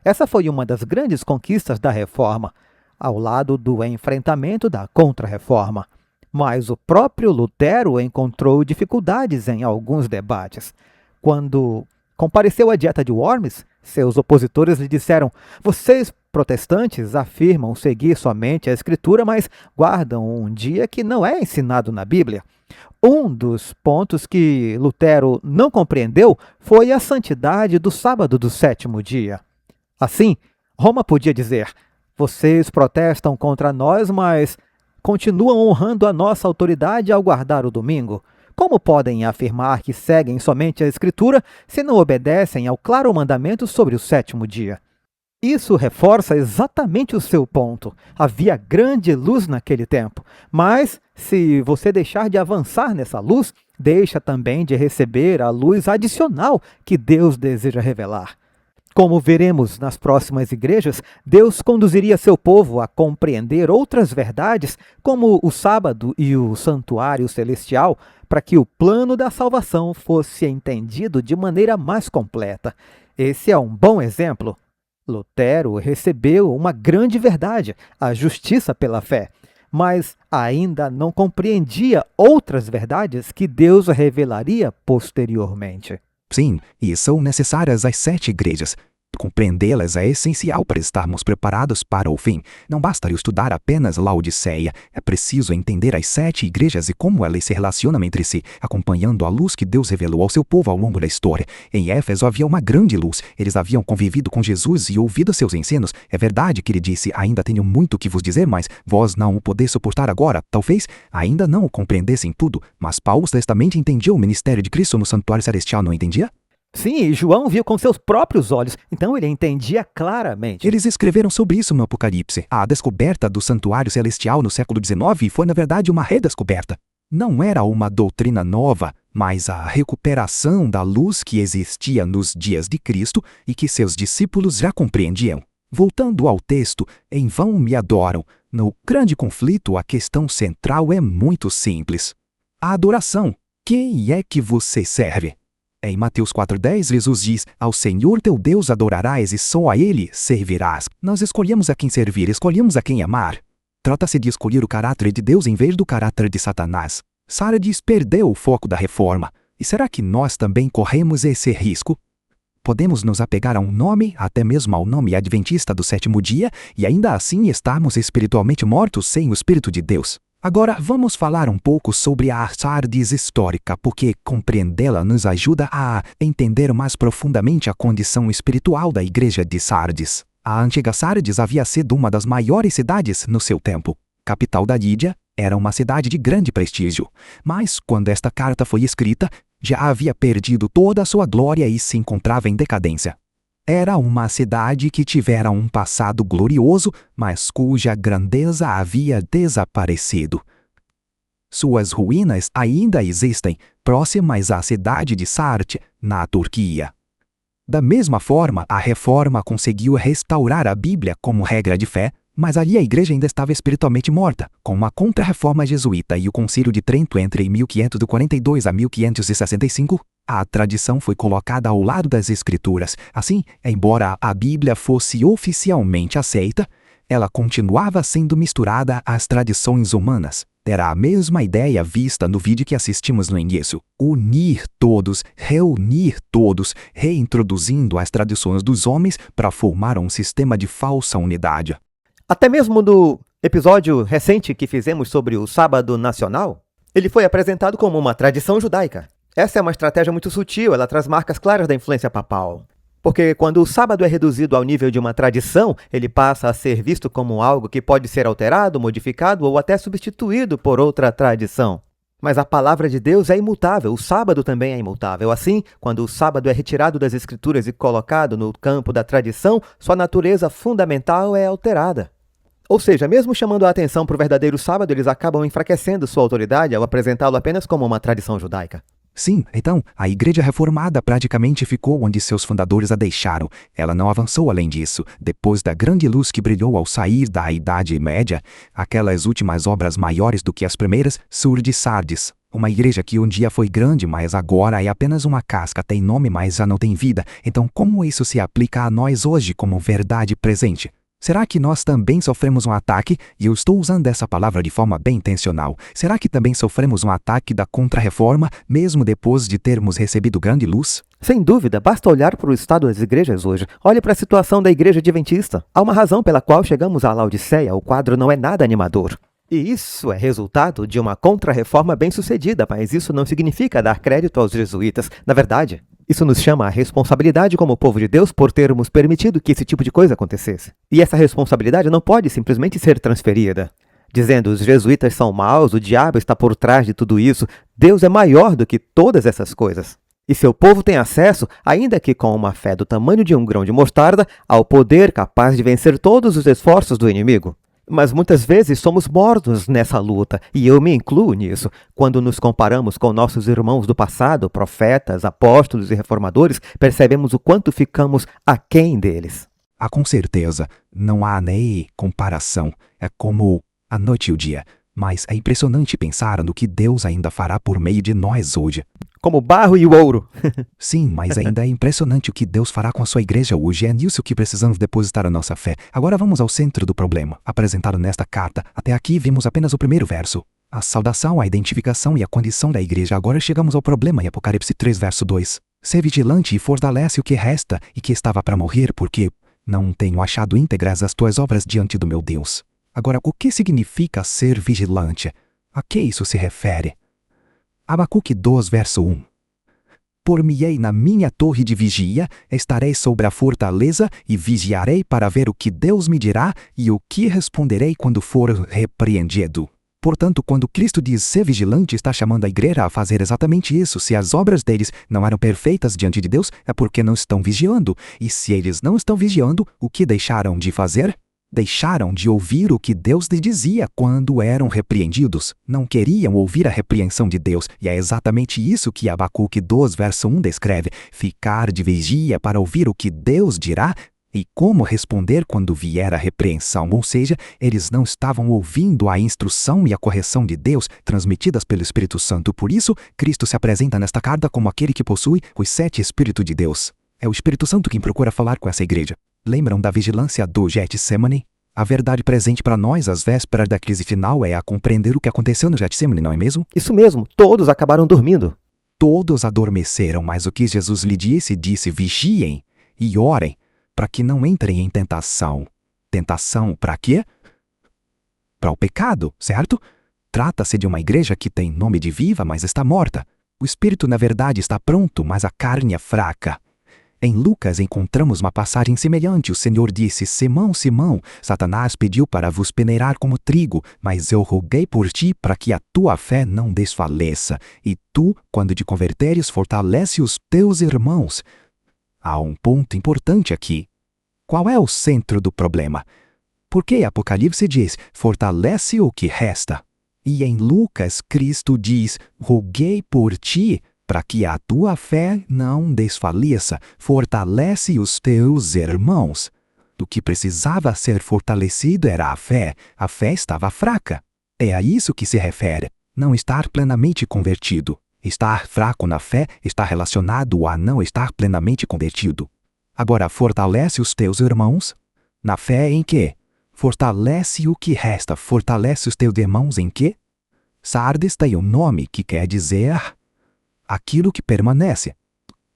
Essa foi uma das grandes conquistas da Reforma, ao lado do enfrentamento da Contra-Reforma. Mas o próprio Lutero encontrou dificuldades em alguns debates. Quando compareceu à Dieta de Worms, seus opositores lhe disseram: "Vocês, protestantes, afirmam seguir somente a Escritura, mas guardam um dia que não é ensinado na Bíblia." Um dos pontos que Lutero não compreendeu foi a santidade do sábado do sétimo dia. Assim, Roma podia dizer: "Vocês protestam contra nós, mas continuam honrando a nossa autoridade ao guardar o domingo. Como podem afirmar que seguem somente a Escritura se não obedecem ao claro mandamento sobre o sétimo dia?" Isso reforça exatamente o seu ponto. Havia grande luz naquele tempo, mas se você deixar de avançar nessa luz, deixa também de receber a luz adicional que Deus deseja revelar. Como veremos nas próximas igrejas, Deus conduziria seu povo a compreender outras verdades, como o sábado e o santuário celestial, para que o plano da salvação fosse entendido de maneira mais completa. Esse é um bom exemplo. Lutero recebeu uma grande verdade, a justiça pela fé, mas ainda não compreendia outras verdades que Deus revelaria posteriormente. Sim, e são necessárias as 7 igrejas. Compreendê-las é essencial para estarmos preparados para o fim. Não basta estudar apenas Laodiceia. É preciso entender as 7 igrejas e como elas se relacionam entre si, acompanhando a luz que Deus revelou ao seu povo ao longo da história. Em Éfeso havia uma grande luz. Eles haviam convivido com Jesus e ouvido seus ensinos. É verdade que ele disse: "Ainda tenho muito que vos dizer, mas vós não o podeis suportar agora." Talvez ainda não o compreendessem tudo, mas Paulo certamente entendia o ministério de Cristo no santuário celestial, não entendia? Sim, e João viu com seus próprios olhos, então ele entendia claramente. Eles escreveram sobre isso no Apocalipse. A descoberta do santuário celestial no século XIX foi, na verdade, uma redescoberta. Não era uma doutrina nova, mas a recuperação da luz que existia nos dias de Cristo e que seus discípulos já compreendiam. Voltando ao texto, "Em vão me adoram." No grande conflito, a questão central é muito simples. A adoração. Quem é que você serve? Em Mateus 4,10, Jesus diz: "Ao Senhor teu Deus adorarás e só a Ele servirás." Nós escolhemos a quem servir, escolhemos a quem amar. Trata-se de escolher o caráter de Deus em vez do caráter de Satanás. Sardes perdeu o foco da reforma. E será que nós também corremos esse risco? Podemos nos apegar a um nome, até mesmo ao nome adventista do sétimo dia, e ainda assim estarmos espiritualmente mortos sem o Espírito de Deus. Agora, vamos falar um pouco sobre a Sardes histórica, porque compreendê-la nos ajuda a entender mais profundamente a condição espiritual da igreja de Sardes. A antiga Sardes havia sido uma das maiores cidades no seu tempo. Capital da Lídia, era uma cidade de grande prestígio. Mas, quando esta carta foi escrita, já havia perdido toda a sua glória e se encontrava em decadência. Era uma cidade que tivera um passado glorioso, mas cuja grandeza havia desaparecido. Suas ruínas ainda existem, próximas à cidade de Sarte, na Turquia. Da mesma forma, a Reforma conseguiu restaurar a Bíblia como regra de fé, mas ali a igreja ainda estava espiritualmente morta. Com a Contra-Reforma jesuíta e o Concílio de Trento entre 1542 a 1565, a tradição foi colocada ao lado das Escrituras. Assim, embora a Bíblia fosse oficialmente aceita, ela continuava sendo misturada às tradições humanas. Era a mesma ideia vista no vídeo que assistimos no início. Unir todos, reunir todos, reintroduzindo as tradições dos homens para formar um sistema de falsa unidade. Até mesmo no episódio recente que fizemos sobre o Sábado Nacional, ele foi apresentado como uma tradição judaica. Essa é uma estratégia muito sutil, ela traz marcas claras da influência papal. Porque quando o sábado é reduzido ao nível de uma tradição, ele passa a ser visto como algo que pode ser alterado, modificado ou até substituído por outra tradição. Mas a palavra de Deus é imutável, o sábado também é imutável. Assim, quando o sábado é retirado das Escrituras e colocado no campo da tradição, sua natureza fundamental é alterada. Ou seja, mesmo chamando a atenção para o verdadeiro sábado, eles acabam enfraquecendo sua autoridade ao apresentá-lo apenas como uma tradição judaica. Sim, então, a Igreja Reformada praticamente ficou onde seus fundadores a deixaram. Ela não avançou além disso. Depois da grande luz que brilhou ao sair da Idade Média, aquelas últimas obras maiores do que as primeiras, surge Sardes. Uma igreja que um dia foi grande, mas agora é apenas uma casca, tem nome, mas já não tem vida. Então, como isso se aplica a nós hoje como verdade presente? Será que nós também sofremos um ataque? E eu estou usando essa palavra de forma bem intencional. Será que também sofremos um ataque da Contra-Reforma, mesmo depois de termos recebido grande luz? Sem dúvida, basta olhar para o estado das igrejas hoje. Olhe para a situação da igreja adventista. Há uma razão pela qual chegamos à Laodiceia. O quadro não é nada animador. E isso é resultado de uma Contra-Reforma bem-sucedida, mas isso não significa dar crédito aos jesuítas. Na verdade, isso nos chama à responsabilidade como povo de Deus por termos permitido que esse tipo de coisa acontecesse. E essa responsabilidade não pode simplesmente ser transferida. Dizendo os jesuítas são maus, o diabo está por trás de tudo isso. Deus é maior do que todas essas coisas. E seu povo tem acesso, ainda que com uma fé do tamanho de um grão de mostarda, ao poder capaz de vencer todos os esforços do inimigo. Mas muitas vezes somos mortos nessa luta, e eu me incluo nisso, quando nos comparamos com nossos irmãos do passado, profetas, apóstolos e reformadores, percebemos o quanto ficamos aquém deles. Com certeza, não há nem comparação. É como a noite e o dia. Mas é impressionante pensar no que Deus ainda fará por meio de nós hoje. Como o barro e o ouro. Sim, mas ainda é impressionante o que Deus fará com a sua igreja hoje. É nisso que precisamos depositar a nossa fé. Agora vamos ao centro do problema, apresentado nesta carta. Até aqui vimos apenas o primeiro verso. A saudação, a identificação e a condição da igreja. Agora chegamos ao problema em Apocalipse 3, verso 2. Ser vigilante e fortalece o que resta e que estava para morrer, porque não tenho achado íntegras as tuas obras diante do meu Deus. Agora, o que significa ser vigilante? A que isso se refere? Abacuque 2, verso 1. Por-me-ei na minha torre de vigia, estarei sobre a fortaleza e vigiarei para ver o que Deus me dirá e o que responderei quando for repreendido. Portanto, quando Cristo diz ser vigilante, está chamando a igreja a fazer exatamente isso. Se as obras deles não eram perfeitas diante de Deus, é porque não estão vigiando. E se eles não estão vigiando, o que deixaram de fazer? Deixaram de ouvir o que Deus lhes dizia quando eram repreendidos. Não queriam ouvir a repreensão de Deus. E é exatamente isso que Abacuque 2, verso 1 descreve. Ficar de vigia para ouvir o que Deus dirá e como responder quando vier a repreensão. Ou seja, eles não estavam ouvindo a instrução e a correção de Deus transmitidas pelo Espírito Santo. Por isso, Cristo se apresenta nesta carta como aquele que possui os 7 Espíritos de Deus. É o Espírito Santo quem procura falar com essa igreja. Lembram da vigilância do Getsemane? A verdade presente para nós às vésperas da crise final é a compreender o que aconteceu no Getsemane, não é mesmo? Isso mesmo, todos acabaram dormindo. Todos adormeceram, mas o que Jesus lhe disse, vigiem e orem para que não entrem em tentação. Tentação para quê? Para o pecado, certo? Trata-se de uma igreja que tem nome de viva, mas está morta. O espírito, na verdade, está pronto, mas a carne é fraca. Em Lucas encontramos uma passagem semelhante. O Senhor disse: Simão, Simão, Satanás pediu para vos peneirar como trigo, mas eu roguei por ti para que a tua fé não desfaleça. E tu, quando te converteres, fortalece os teus irmãos. Há um ponto importante aqui. Qual é o centro do problema? Porque Apocalipse diz: fortalece o que resta. E em Lucas, Cristo diz: roguei por ti, para que a tua fé não desfaleça, fortalece os teus irmãos. Do que precisava ser fortalecido era a fé estava fraca. É a isso que se refere, não estar plenamente convertido. Estar fraco na fé está relacionado a não estar plenamente convertido. Agora, fortalece os teus irmãos? Na fé em quê? Fortalece o que resta, fortalece os teus irmãos em quê? Sardes tem um nome que quer dizer aquilo que permanece.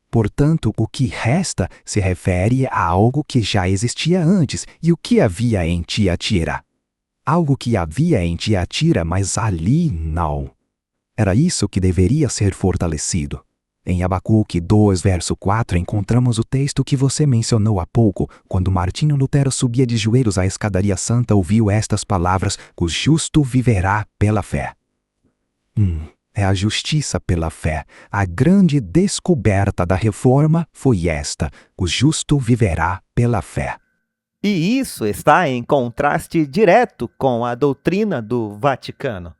Portanto, o que resta se refere a algo que já existia antes. E o que havia em Tiatira? Algo que havia em Tiatira, mas ali não. Era isso que deveria ser fortalecido. Em Abacuque 2, verso 4, encontramos o texto que você mencionou há pouco, quando Martinho Lutero subia de joelhos à escadaria santa, ouviu estas palavras: o justo viverá pela fé. É a justiça pela fé. A grande descoberta da reforma foi esta: o justo viverá pela fé. E isso está em contraste direto com a doutrina do Vaticano.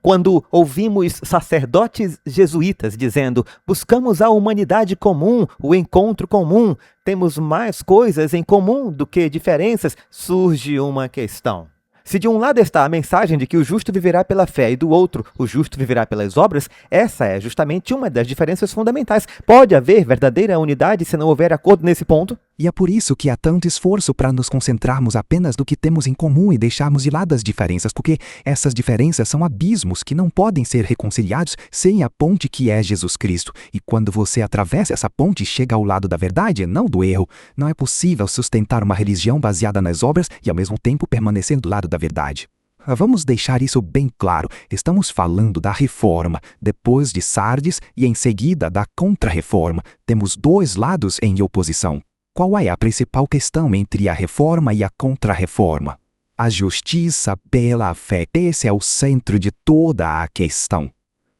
Quando ouvimos sacerdotes jesuítas dizendo: buscamos a humanidade comum, o encontro comum, temos mais coisas em comum do que diferenças, surge uma questão. Se de um lado está a mensagem de que o justo viverá pela fé e do outro o justo viverá pelas obras, essa é justamente uma das diferenças fundamentais. Pode haver verdadeira unidade se não houver acordo nesse ponto? E é por isso que há tanto esforço para nos concentrarmos apenas no que temos em comum e deixarmos de lado as diferenças, porque essas diferenças são abismos que não podem ser reconciliados sem a ponte que é Jesus Cristo. E quando você atravessa essa ponte, chega ao lado da verdade, não do erro. Não é possível sustentar uma religião baseada nas obras e ao mesmo tempo permanecer do lado da verdade. Vamos deixar isso bem claro. Estamos falando da reforma, depois de Sardes e em seguida da contra-reforma. Temos dois lados em oposição. Qual é a principal questão entre a reforma e a contra-reforma? A justiça pela fé. Esse é o centro de toda a questão.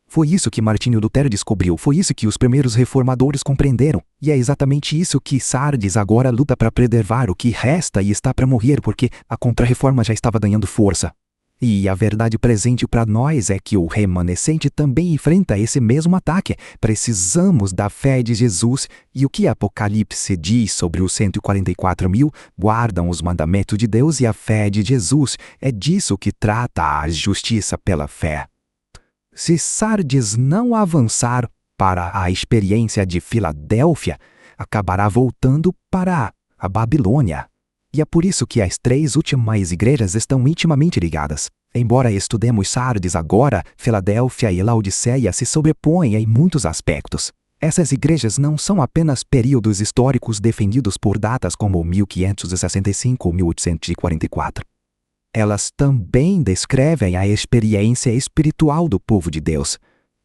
Foi isso que Martinho Lutero descobriu, foi isso que os primeiros reformadores compreenderam. E é exatamente isso que Sardes agora luta para preservar, o que resta e está para morrer, porque a contra-reforma já estava ganhando força. E a verdade presente para nós é que o remanescente também enfrenta esse mesmo ataque. Precisamos da fé de Jesus. E o que Apocalipse diz sobre os 144.000 guardam os mandamentos de Deus e a fé de Jesus? É disso que trata a justiça pela fé. Se Sardes não avançar para a experiência de Filadélfia, acabará voltando para a Babilônia. E é por isso que as três últimas igrejas estão intimamente ligadas. Embora estudemos Sardes agora, Filadélfia e Laodiceia se sobrepõem em muitos aspectos. Essas igrejas não são apenas períodos históricos definidos por datas como 1565 ou 1844. Elas também descrevem a experiência espiritual do povo de Deus.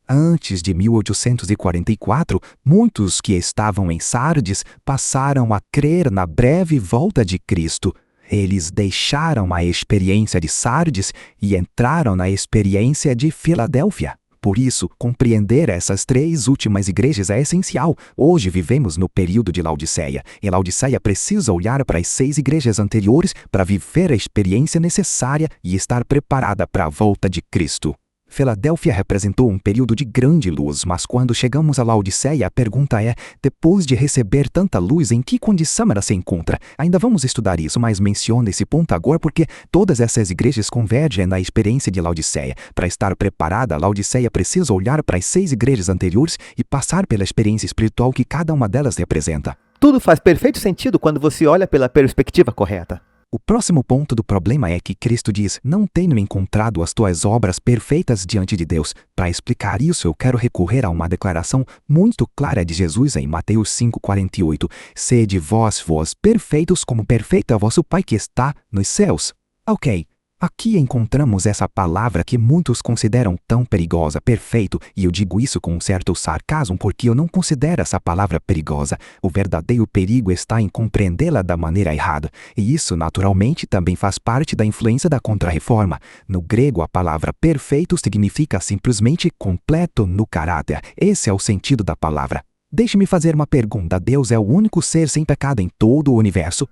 Antes de 1844, muitos que estavam em Sardes passaram a crer na breve volta de Cristo. Eles deixaram a experiência de Sardes e entraram na experiência de Filadélfia. Por isso, compreender essas três últimas igrejas é essencial. Hoje vivemos no período de Laodiceia, e Laodiceia precisa olhar para as 6 igrejas anteriores para viver a experiência necessária e estar preparada para a volta de Cristo. Filadélfia representou um período de grande luz, mas quando chegamos a Laodiceia, a pergunta é: depois de receber tanta luz, em que condição ela se encontra? Ainda vamos estudar isso, mas menciono esse ponto agora porque todas essas igrejas convergem na experiência de Laodiceia. Para estar preparada, Laodiceia precisa olhar para as 6 igrejas anteriores e passar pela experiência espiritual que cada uma delas representa. Tudo faz perfeito sentido quando você olha pela perspectiva correta. O próximo ponto do problema é que Cristo diz: não tenho encontrado as tuas obras perfeitas diante de Deus. Para explicar isso, eu quero recorrer a uma declaração muito clara de Jesus em Mateus 5,48. Sede vós perfeitos como perfeito é vosso Pai que está nos céus. Ok. Aqui encontramos essa palavra que muitos consideram tão perigosa, perfeito, e eu digo isso com um certo sarcasmo porque eu não considero essa palavra perigosa. O verdadeiro perigo está em compreendê-la da maneira errada, e isso naturalmente também faz parte da influência da Contra-Reforma. No grego, a palavra perfeito significa simplesmente completo no caráter. Esse é o sentido da palavra. Deixe-me fazer uma pergunta: Deus é o único ser sem pecado em todo o universo?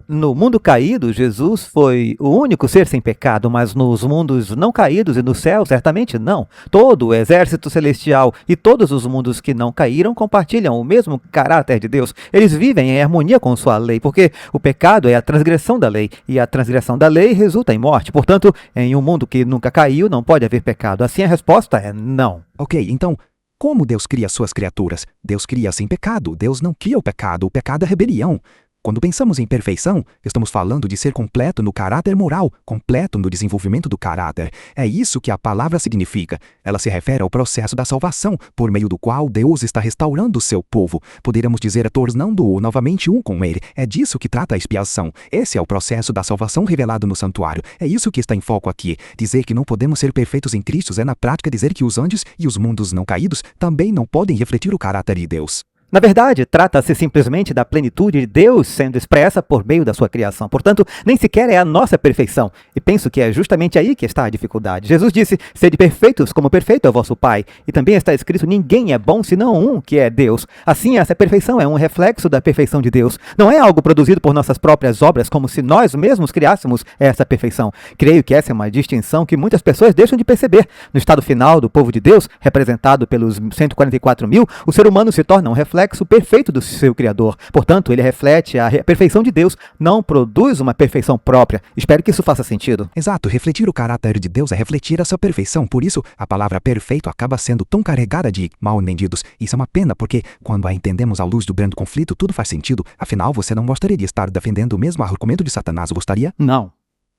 No mundo caído, Jesus foi o único ser sem pecado, mas nos mundos não caídos e no céu, certamente não. Todo o exército celestial e todos os mundos que não caíram compartilham o mesmo caráter de Deus. Eles vivem em harmonia com sua lei, porque o pecado é a transgressão da lei, e a transgressão da lei resulta em morte. Portanto, em um mundo que nunca caiu, não pode haver pecado. Assim, a resposta é não. Ok, então, como Deus cria suas criaturas? Deus cria sem pecado. Deus não cria o pecado é rebelião. Quando pensamos em perfeição, estamos falando de ser completo no caráter moral, completo no desenvolvimento do caráter. É isso que a palavra significa. Ela se refere ao processo da salvação, por meio do qual Deus está restaurando o seu povo. Poderíamos dizer tornando-o novamente um com ele. É disso que trata a expiação. Esse é o processo da salvação revelado no santuário. É isso que está em foco aqui. Dizer que não podemos ser perfeitos em Cristo é na prática dizer que os anjos e os mundos não caídos também não podem refletir o caráter de Deus. Na verdade, trata-se simplesmente da plenitude de Deus sendo expressa por meio da sua criação. Portanto, nem sequer é a nossa perfeição. E penso que é justamente aí que está a dificuldade. Jesus disse, sede perfeitos como perfeito é o vosso Pai. E também está escrito, ninguém é bom senão um, que é Deus. Assim, essa perfeição é um reflexo da perfeição de Deus. Não é algo produzido por nossas próprias obras, como se nós mesmos criássemos essa perfeição. Creio que essa é uma distinção que muitas pessoas deixam de perceber. No estado final do povo de Deus, representado pelos 144 mil, o ser humano se torna um reflexo perfeito do seu Criador. Portanto, ele reflete a perfeição de Deus, não produz uma perfeição própria. Espero que isso faça sentido. Exato, refletir o caráter de Deus é refletir a sua perfeição. Por isso, a palavra perfeito acaba sendo tão carregada de mal-entendidos. Isso é uma pena, porque quando a entendemos à luz do grande conflito, tudo faz sentido. Afinal, você não gostaria de estar defendendo o mesmo argumento de Satanás, gostaria? Não.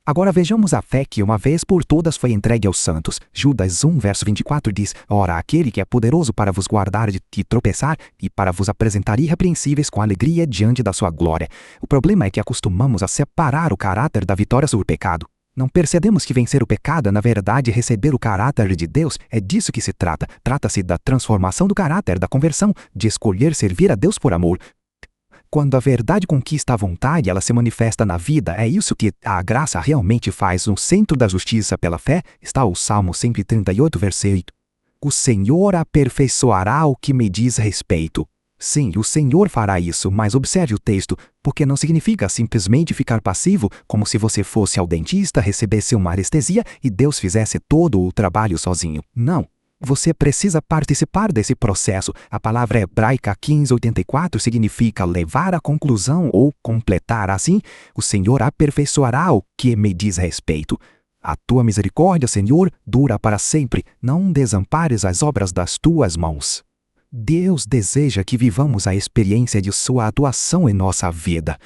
Agora vejamos a fé que uma vez por todas foi entregue aos santos. Judas 1, verso 24 diz, ora, aquele que é poderoso para vos guardar de tropeçar e para vos apresentar irrepreensíveis com alegria diante da sua glória. O problema é que acostumamos a separar o caráter da vitória sobre o pecado. Não percebemos que vencer o pecado é, na verdade, receber o caráter de Deus. É disso que se trata. Trata-se da transformação do caráter, da conversão, de escolher servir a Deus por amor. Quando a verdade conquista a vontade, ela se manifesta na vida. É isso que a graça realmente faz. No centro da justiça pela fé está o Salmo 138, verso 8. O Senhor aperfeiçoará o que me diz respeito. Sim, o Senhor fará isso, mas observe o texto, porque não significa simplesmente ficar passivo, como se você fosse ao dentista, recebesse uma anestesia e Deus fizesse todo o trabalho sozinho. Não. Você precisa participar desse processo. A palavra hebraica 1584 significa levar à conclusão ou completar. Assim, o Senhor aperfeiçoará o que me diz respeito. A tua misericórdia, Senhor, dura para sempre. Não desampares as obras das tuas mãos. Deus deseja que vivamos a experiência de sua atuação em nossa vida.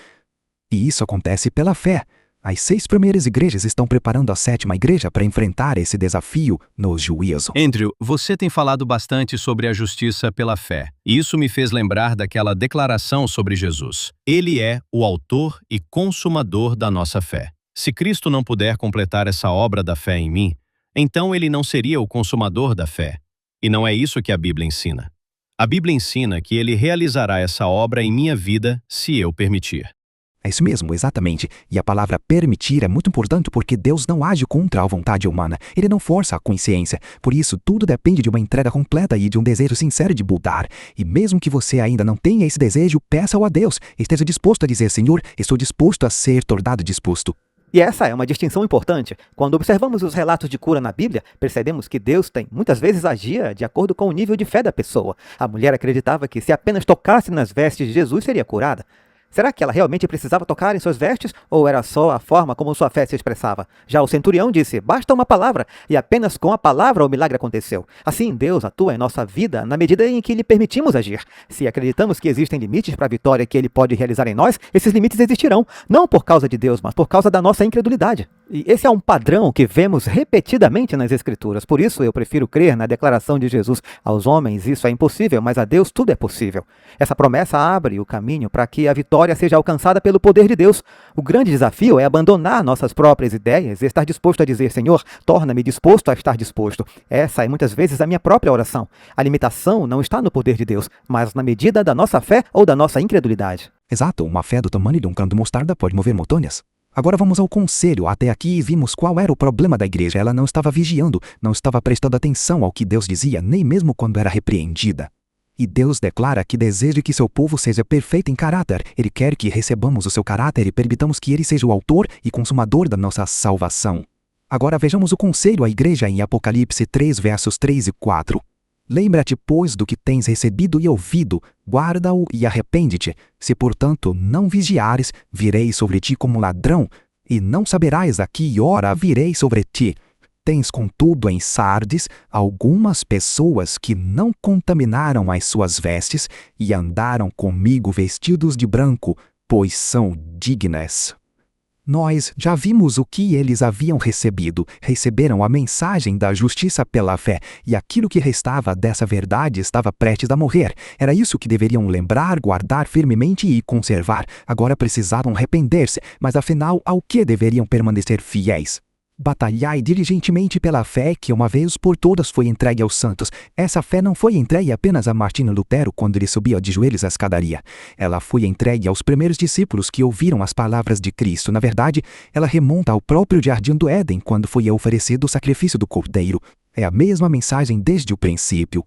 E isso acontece pela fé. As 6 primeiras igrejas estão preparando a 7ª igreja para enfrentar esse desafio no juízo. Andrew, você tem falado bastante sobre a justiça pela fé. E isso me fez lembrar daquela declaração sobre Jesus. Ele é o autor e consumador da nossa fé. Se Cristo não puder completar essa obra da fé em mim, então ele não seria o consumador da fé. E não é isso que a Bíblia ensina. A Bíblia ensina que ele realizará essa obra em minha vida se eu permitir. É isso mesmo, exatamente. E a palavra permitir é muito importante porque Deus não age contra a vontade humana. Ele não força a consciência. Por isso, tudo depende de uma entrega completa e de um desejo sincero de mudar. E mesmo que você ainda não tenha esse desejo, peça-o a Deus. Esteja disposto a dizer, Senhor, estou disposto a ser tornado disposto. E essa é uma distinção importante. Quando observamos os relatos de cura na Bíblia, percebemos que Deus muitas vezes agia de acordo com o nível de fé da pessoa. A mulher acreditava que se apenas tocasse nas vestes de Jesus seria curada. Será que ela realmente precisava tocar em suas vestes ou era só a forma como sua fé se expressava? Já o centurião disse, basta uma palavra, e apenas com a palavra o milagre aconteceu. Assim, Deus atua em nossa vida na medida em que lhe permitimos agir. Se acreditamos que existem limites para a vitória que ele pode realizar em nós, esses limites existirão, não por causa de Deus, mas por causa da nossa incredulidade. E esse é um padrão que vemos repetidamente nas Escrituras. Por isso eu prefiro crer na declaração de Jesus. Aos homens isso é impossível, mas a Deus tudo é possível. Essa promessa abre o caminho para que a vitória seja alcançada pelo poder de Deus. O grande desafio é abandonar nossas próprias ideias e estar disposto a dizer, Senhor, torna-me disposto a estar disposto. Essa é muitas vezes a minha própria oração. A limitação não está no poder de Deus, mas na medida da nossa fé ou da nossa incredulidade. Exato, uma fé do tamanho de um grão de mostarda pode mover montanhas. Agora vamos ao conselho. Até aqui vimos qual era o problema da igreja. Ela não estava vigiando, não estava prestando atenção ao que Deus dizia, nem mesmo quando era repreendida. E Deus declara que deseja que seu povo seja perfeito em caráter. Ele quer que recebamos o seu caráter e permitamos que ele seja o autor e consumador da nossa salvação. Agora vejamos o conselho à igreja em Apocalipse 3, versos 3 e 4. Lembra-te, pois, do que tens recebido e ouvido, guarda-o e arrepende-te. Se, portanto, não vigiares, virei sobre ti como ladrão, e não saberás a que hora virei sobre ti. Tens, contudo, em Sardes, algumas pessoas que não contaminaram as suas vestes e andaram comigo vestidos de branco, pois são dignas. Nós já vimos o que eles haviam recebido. Receberam a mensagem da justiça pela fé, e aquilo que restava dessa verdade estava prestes a morrer. Era isso que deveriam lembrar, guardar firmemente e conservar. Agora precisavam arrepender-se, mas afinal, ao que deveriam permanecer fiéis? Batalhai diligentemente pela fé que uma vez por todas foi entregue aos santos. Essa fé não foi entregue apenas a Martinho Lutero quando ele subia de joelhos à escadaria. Ela foi entregue aos primeiros discípulos que ouviram as palavras de Cristo. Na verdade, ela remonta ao próprio jardim do Éden quando foi oferecido o sacrifício do cordeiro. É a mesma mensagem desde o princípio.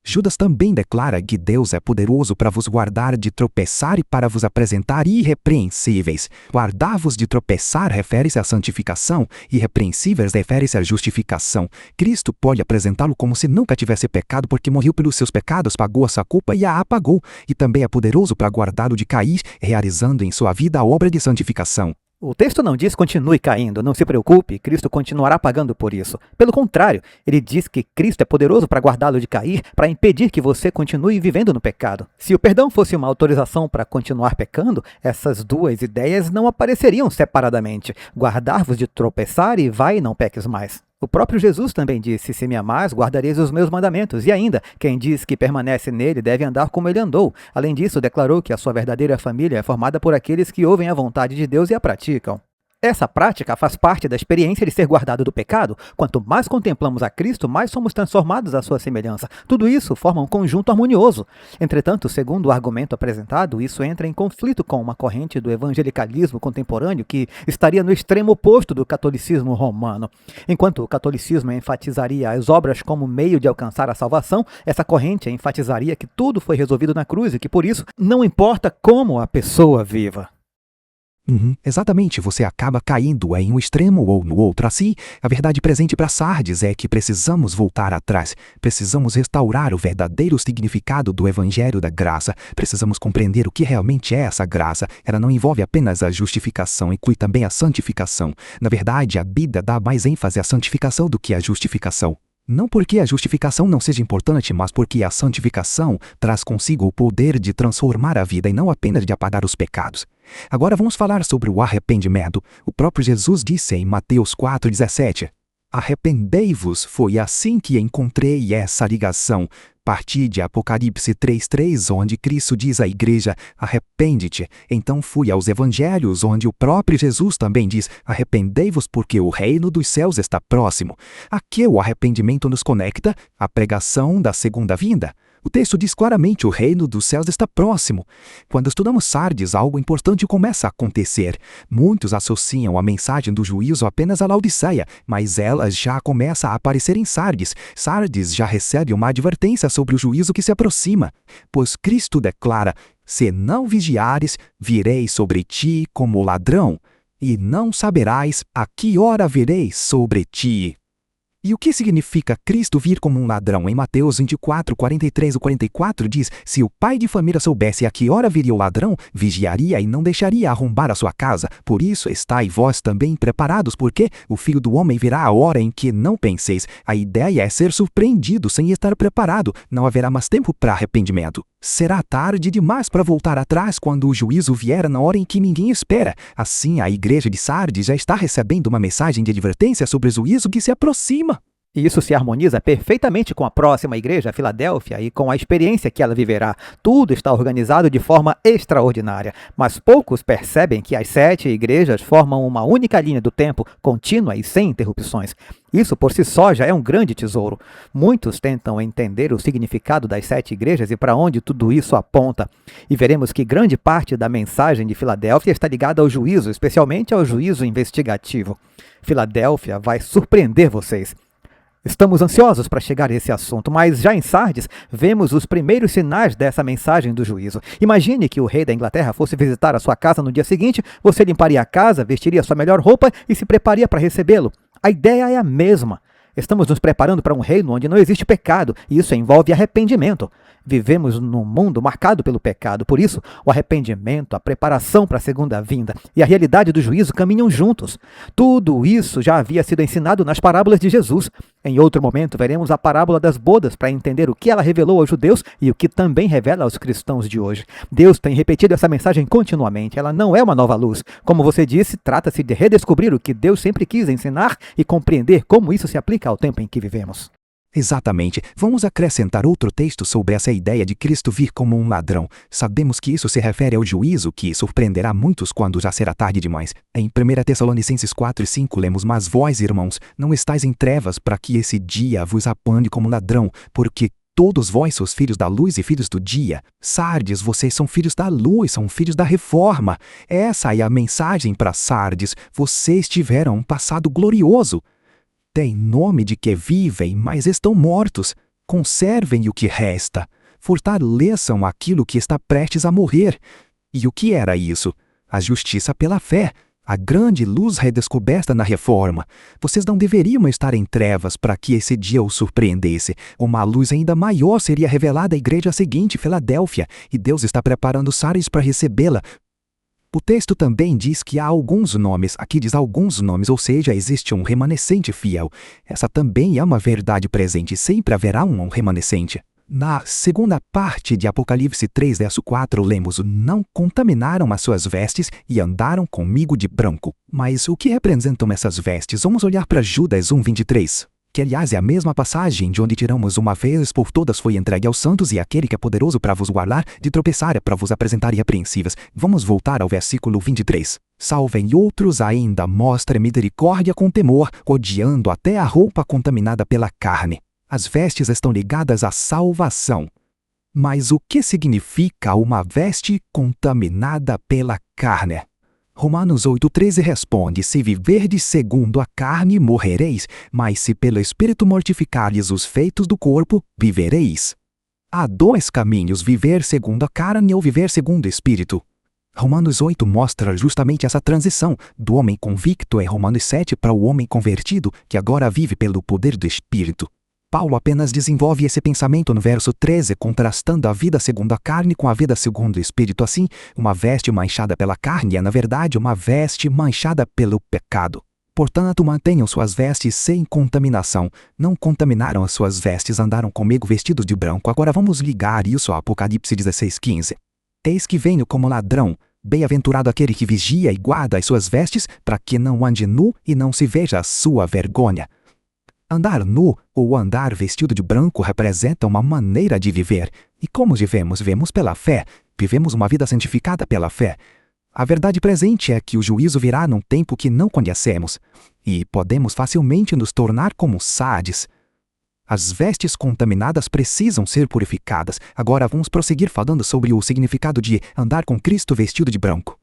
Judas também declara que Deus é poderoso para vos guardar de tropeçar e para vos apresentar irrepreensíveis. Guardar-vos de tropeçar refere-se à santificação, irrepreensíveis refere-se à justificação. Cristo pode apresentá-lo como se nunca tivesse pecado porque morreu pelos seus pecados, pagou a sua culpa e a apagou. E também é poderoso para guardá-lo de cair, realizando em sua vida a obra de santificação. O texto não diz continue caindo, não se preocupe, Cristo continuará pagando por isso. Pelo contrário, ele diz que Cristo é poderoso para guardá-lo de cair, para impedir que você continue vivendo no pecado. Se o perdão fosse uma autorização para continuar pecando, essas duas ideias não apareceriam separadamente. Guardar-vos de tropeçar e vai e não peques mais. O próprio Jesus também disse, se me amais, guardareis os meus mandamentos. E ainda, quem diz que permanece nele deve andar como ele andou. Além disso, declarou que a sua verdadeira família é formada por aqueles que ouvem a vontade de Deus e a praticam. Essa prática faz parte da experiência de ser guardado do pecado. Quanto mais contemplamos a Cristo, mais somos transformados à sua semelhança. Tudo isso forma um conjunto harmonioso. Entretanto, segundo o argumento apresentado, isso entra em conflito com uma corrente do evangelicalismo contemporâneo que estaria no extremo oposto do catolicismo romano. Enquanto o catolicismo enfatizaria as obras como meio de alcançar a salvação, essa corrente enfatizaria que tudo foi resolvido na cruz e que, por isso, não importa como a pessoa viva. Exatamente, você acaba caindo em um extremo ou no outro. Assim, a verdade presente para Sardes é que precisamos voltar atrás. Precisamos restaurar o verdadeiro significado do Evangelho da Graça. Precisamos compreender o que realmente é essa graça. Ela não envolve apenas a justificação, inclui também a santificação. Na verdade, a Bíblia dá mais ênfase à santificação do que à justificação. Não porque a justificação não seja importante, mas porque a santificação traz consigo o poder de transformar a vida e não apenas de apagar os pecados. Agora vamos falar sobre o arrependimento. O próprio Jesus disse em Mateus 4,17: Arrependei-vos, foi assim que encontrei essa ligação. Parti de Apocalipse 3,3, onde Cristo diz à igreja, arrepende-te. Então fui aos evangelhos, onde o próprio Jesus também diz, arrependei-vos porque o reino dos céus está próximo. Aqui o arrependimento nos conecta à pregação da segunda vinda. O texto diz claramente, o reino dos céus está próximo. Quando estudamos Sardes, algo importante começa a acontecer. Muitos associam a mensagem do juízo apenas à Laodiceia, mas ela já começa a aparecer em Sardes. Sardes já recebe uma advertência sobre o juízo que se aproxima. Pois Cristo declara, se não vigiares, virei sobre ti como ladrão, e não saberás a que hora virei sobre ti. E o que significa Cristo vir como um ladrão? Em Mateus 24, 43 ou 44 diz, se o pai de família soubesse a que hora viria o ladrão, vigiaria e não deixaria arrombar a sua casa. Por isso estai vós também preparados, porque o Filho do Homem virá a hora em que não penseis. A ideia é ser surpreendido sem estar preparado. Não haverá mais tempo para arrependimento. Será tarde demais para voltar atrás quando o juízo vier na hora em que ninguém espera. Assim, a igreja de Sardes já está recebendo uma mensagem de advertência sobre o juízo que se aproxima. E isso se harmoniza perfeitamente com a próxima igreja, a Filadélfia, e com a experiência que ela viverá. Tudo está organizado de forma extraordinária, mas poucos percebem que as 7 igrejas formam uma única linha do tempo, contínua e sem interrupções. Isso por si só já é um grande tesouro. Muitos tentam entender o significado das 7 igrejas e para onde tudo isso aponta. E veremos que grande parte da mensagem de Filadélfia está ligada ao juízo, especialmente ao juízo investigativo. Filadélfia vai surpreender vocês. Estamos ansiosos para chegar a esse assunto, mas já em Sardes vemos os primeiros sinais dessa mensagem do juízo. Imagine que o rei da Inglaterra fosse visitar a sua casa no dia seguinte, você limparia a casa, vestiria sua melhor roupa e se prepararia para recebê-lo. A ideia é a mesma. Estamos nos preparando para um reino onde não existe pecado, e isso envolve arrependimento. Vivemos num mundo marcado pelo pecado, por isso, o arrependimento, a preparação para a segunda vinda e a realidade do juízo caminham juntos. Tudo isso já havia sido ensinado nas parábolas de Jesus. Em outro momento, veremos a parábola das bodas para entender o que ela revelou aos judeus e o que também revela aos cristãos de hoje. Deus tem repetido essa mensagem continuamente. Ela não é uma nova luz. Como você disse, trata-se de redescobrir o que Deus sempre quis ensinar e compreender como isso se aplica ao tempo em que vivemos. Exatamente. Vamos acrescentar outro texto sobre essa ideia de Cristo vir como um ladrão. Sabemos que isso se refere ao juízo que surpreenderá muitos quando já será tarde demais. Em 1 Tessalonicenses 4:5 lemos: Mas vós, irmãos, não estáis em trevas para que esse dia vos apanhe como ladrão, porque todos vós sois filhos da luz e filhos do dia. Sardes, vocês são filhos da luz, são filhos da reforma. Essa é a mensagem para Sardes. Vocês tiveram um passado glorioso. Têm nome de que vivem, mas estão mortos. Conservem o que resta. Fortaleçam aquilo que está prestes a morrer. E o que era isso? A justiça pela fé. A grande luz redescoberta na reforma. Vocês não deveriam estar em trevas para que esse dia os surpreendesse. Uma luz ainda maior seria revelada à igreja seguinte, Filadélfia, e Deus está preparando Sardes para recebê-la. O texto também diz que há alguns nomes, aqui diz alguns nomes, ou seja, existe um remanescente fiel. Essa também é uma verdade presente, sempre haverá um remanescente. Na segunda parte de Apocalipse 3, verso 4, lemos: Não contaminaram as suas vestes e andaram comigo de branco. Mas o que representam essas vestes? Vamos olhar para Judas 1:23. Que aliás é a mesma passagem de onde tiramos: Uma vez por todas foi entregue aos santos, e aquele que é poderoso para vos guardar de tropeçar, para vos apresentar irrepreensíveis. Vamos voltar ao versículo 23. Salvem outros ainda, mostre misericórdia com temor, odiando até a roupa contaminada pela carne. As vestes estão ligadas à salvação. Mas o que significa uma veste contaminada pela carne? Romanos 8:13 responde: Se viverdes segundo a carne, morrereis, mas se pelo Espírito mortificardes os feitos do corpo, vivereis. Há dois caminhos: viver segundo a carne ou viver segundo o Espírito. Romanos 8 mostra justamente essa transição do homem convicto em Romanos 7 para o homem convertido, que agora vive pelo poder do Espírito. Paulo apenas desenvolve esse pensamento no verso 13, contrastando a vida segundo a carne com a vida segundo o Espírito. Assim, uma veste manchada pela carne é, na verdade, uma veste manchada pelo pecado. Portanto, mantenham suas vestes sem contaminação. Não contaminaram as suas vestes, andaram comigo vestidos de branco. Agora vamos ligar isso a Apocalipse 16:15. Eis que venho como ladrão. Bem-aventurado aquele que vigia e guarda as suas vestes, para que não ande nu e não se veja a sua vergonha. Andar nu ou andar vestido de branco representa uma maneira de viver. E como vivemos? Vivemos pela fé. Vivemos uma vida santificada pela fé. A verdade presente é que o juízo virá num tempo que não conhecemos. E podemos facilmente nos tornar como Sardes. As vestes contaminadas precisam ser purificadas. Agora vamos prosseguir falando sobre o significado de andar com Cristo vestido de branco.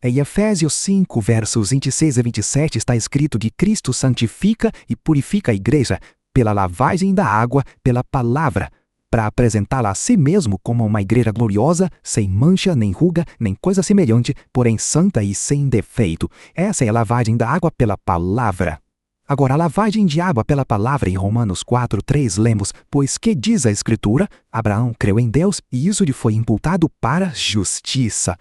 Em Efésios 5, versos 26 a 27, está escrito que Cristo santifica e purifica a igreja pela lavagem da água, pela palavra, para apresentá-la a si mesmo como uma igreja gloriosa, sem mancha, nem ruga, nem coisa semelhante, porém santa e sem defeito. Essa é a lavagem da água pela palavra. Agora, a lavagem de água pela palavra, em Romanos 4:3, lemos: Pois que diz a Escritura? Abraão creu em Deus e isso lhe foi imputado para justiça.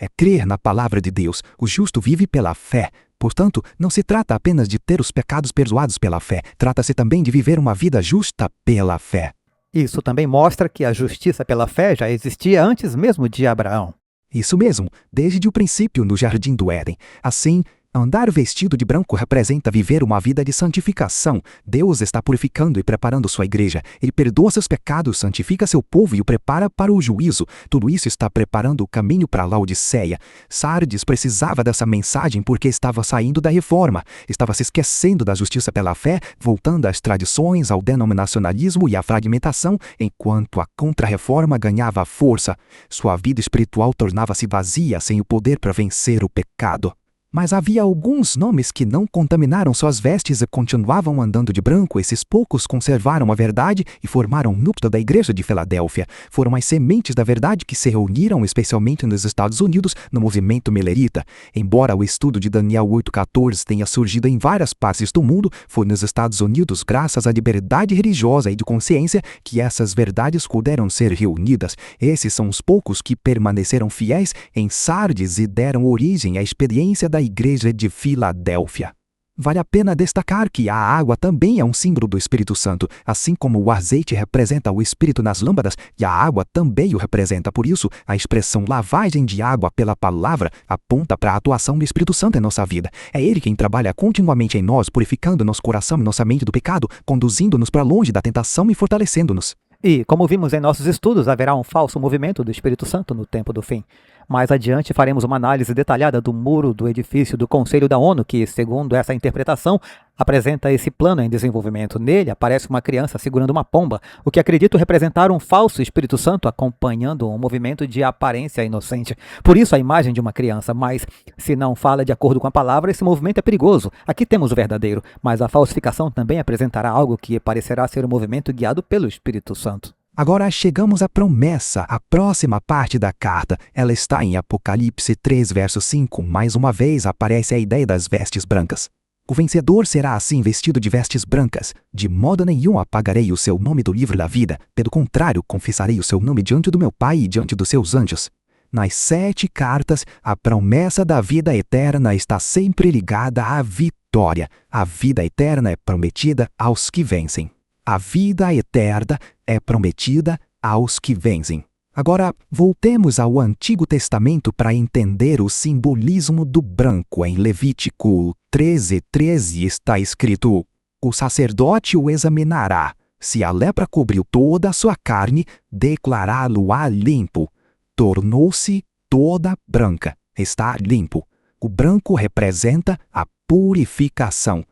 É crer na palavra de Deus. O justo vive pela fé. Portanto, não se trata apenas de ter os pecados perdoados pela fé. Trata-se também de viver uma vida justa pela fé. Isso também mostra que a justiça pela fé já existia antes mesmo de Abraão. Isso mesmo, desde o princípio no Jardim do Éden. Assim, andar vestido de branco representa viver uma vida de santificação. Deus está purificando e preparando sua igreja. Ele perdoa seus pecados, santifica seu povo e o prepara para o juízo. Tudo isso está preparando o caminho para Laodiceia. Sardes precisava dessa mensagem porque estava saindo da reforma. Estava se esquecendo da justiça pela fé, voltando às tradições, ao denominacionalismo e à fragmentação, enquanto a contra-reforma ganhava força. Sua vida espiritual tornava-se vazia sem o poder para vencer o pecado. Mas havia alguns nomes que não contaminaram suas vestes e continuavam andando de branco. Esses poucos conservaram a verdade e formaram o núcleo da igreja de Filadélfia. Foram as sementes da verdade que se reuniram especialmente nos Estados Unidos no movimento Millerita. Embora o estudo de Daniel 8,14 tenha surgido em várias partes do mundo, foi nos Estados Unidos, graças à liberdade religiosa e de consciência, que essas verdades puderam ser reunidas. Esses são os poucos que permaneceram fiéis em Sardes e deram origem à experiência da igreja de Filadélfia. Vale a pena destacar que a água também é um símbolo do Espírito Santo, assim como o azeite representa o Espírito nas lâmpadas, e a água também o representa. Por isso, a expressão lavagem de água pela palavra aponta para a atuação do Espírito Santo em nossa vida. É Ele quem trabalha continuamente em nós, purificando nosso coração e nossa mente do pecado, conduzindo-nos para longe da tentação e fortalecendo-nos. E, como vimos em nossos estudos, haverá um falso movimento do Espírito Santo no tempo do fim. Mais adiante faremos uma análise detalhada do muro do edifício do Conselho da ONU, que, segundo essa interpretação, apresenta esse plano em desenvolvimento. Nele aparece uma criança segurando uma pomba, o que acredito representar um falso Espírito Santo acompanhando um movimento de aparência inocente. Por isso a imagem de uma criança, mas se não fala de acordo com a palavra, esse movimento é perigoso. Aqui temos o verdadeiro, mas a falsificação também apresentará algo que parecerá ser um movimento guiado pelo Espírito Santo. Agora chegamos à promessa, a próxima parte da carta. Ela está em Apocalipse 3, verso 5. Mais uma vez aparece a ideia das vestes brancas. O vencedor será assim vestido de vestes brancas. De modo nenhum apagarei o seu nome do livro da vida. Pelo contrário, confessarei o seu nome diante do meu Pai e diante dos seus anjos. Nas 7 cartas, a promessa da vida eterna está sempre ligada à vitória. A vida eterna é prometida aos que vencem. A vida eterna é prometida aos que vencem. Agora, voltemos ao Antigo Testamento para entender o simbolismo do branco. Em Levítico 13:13 está escrito: o sacerdote o examinará. Se a lepra cobriu toda a sua carne, declará-lo-á limpo. Tornou-se toda branca. Está limpo. O branco representa a purificação.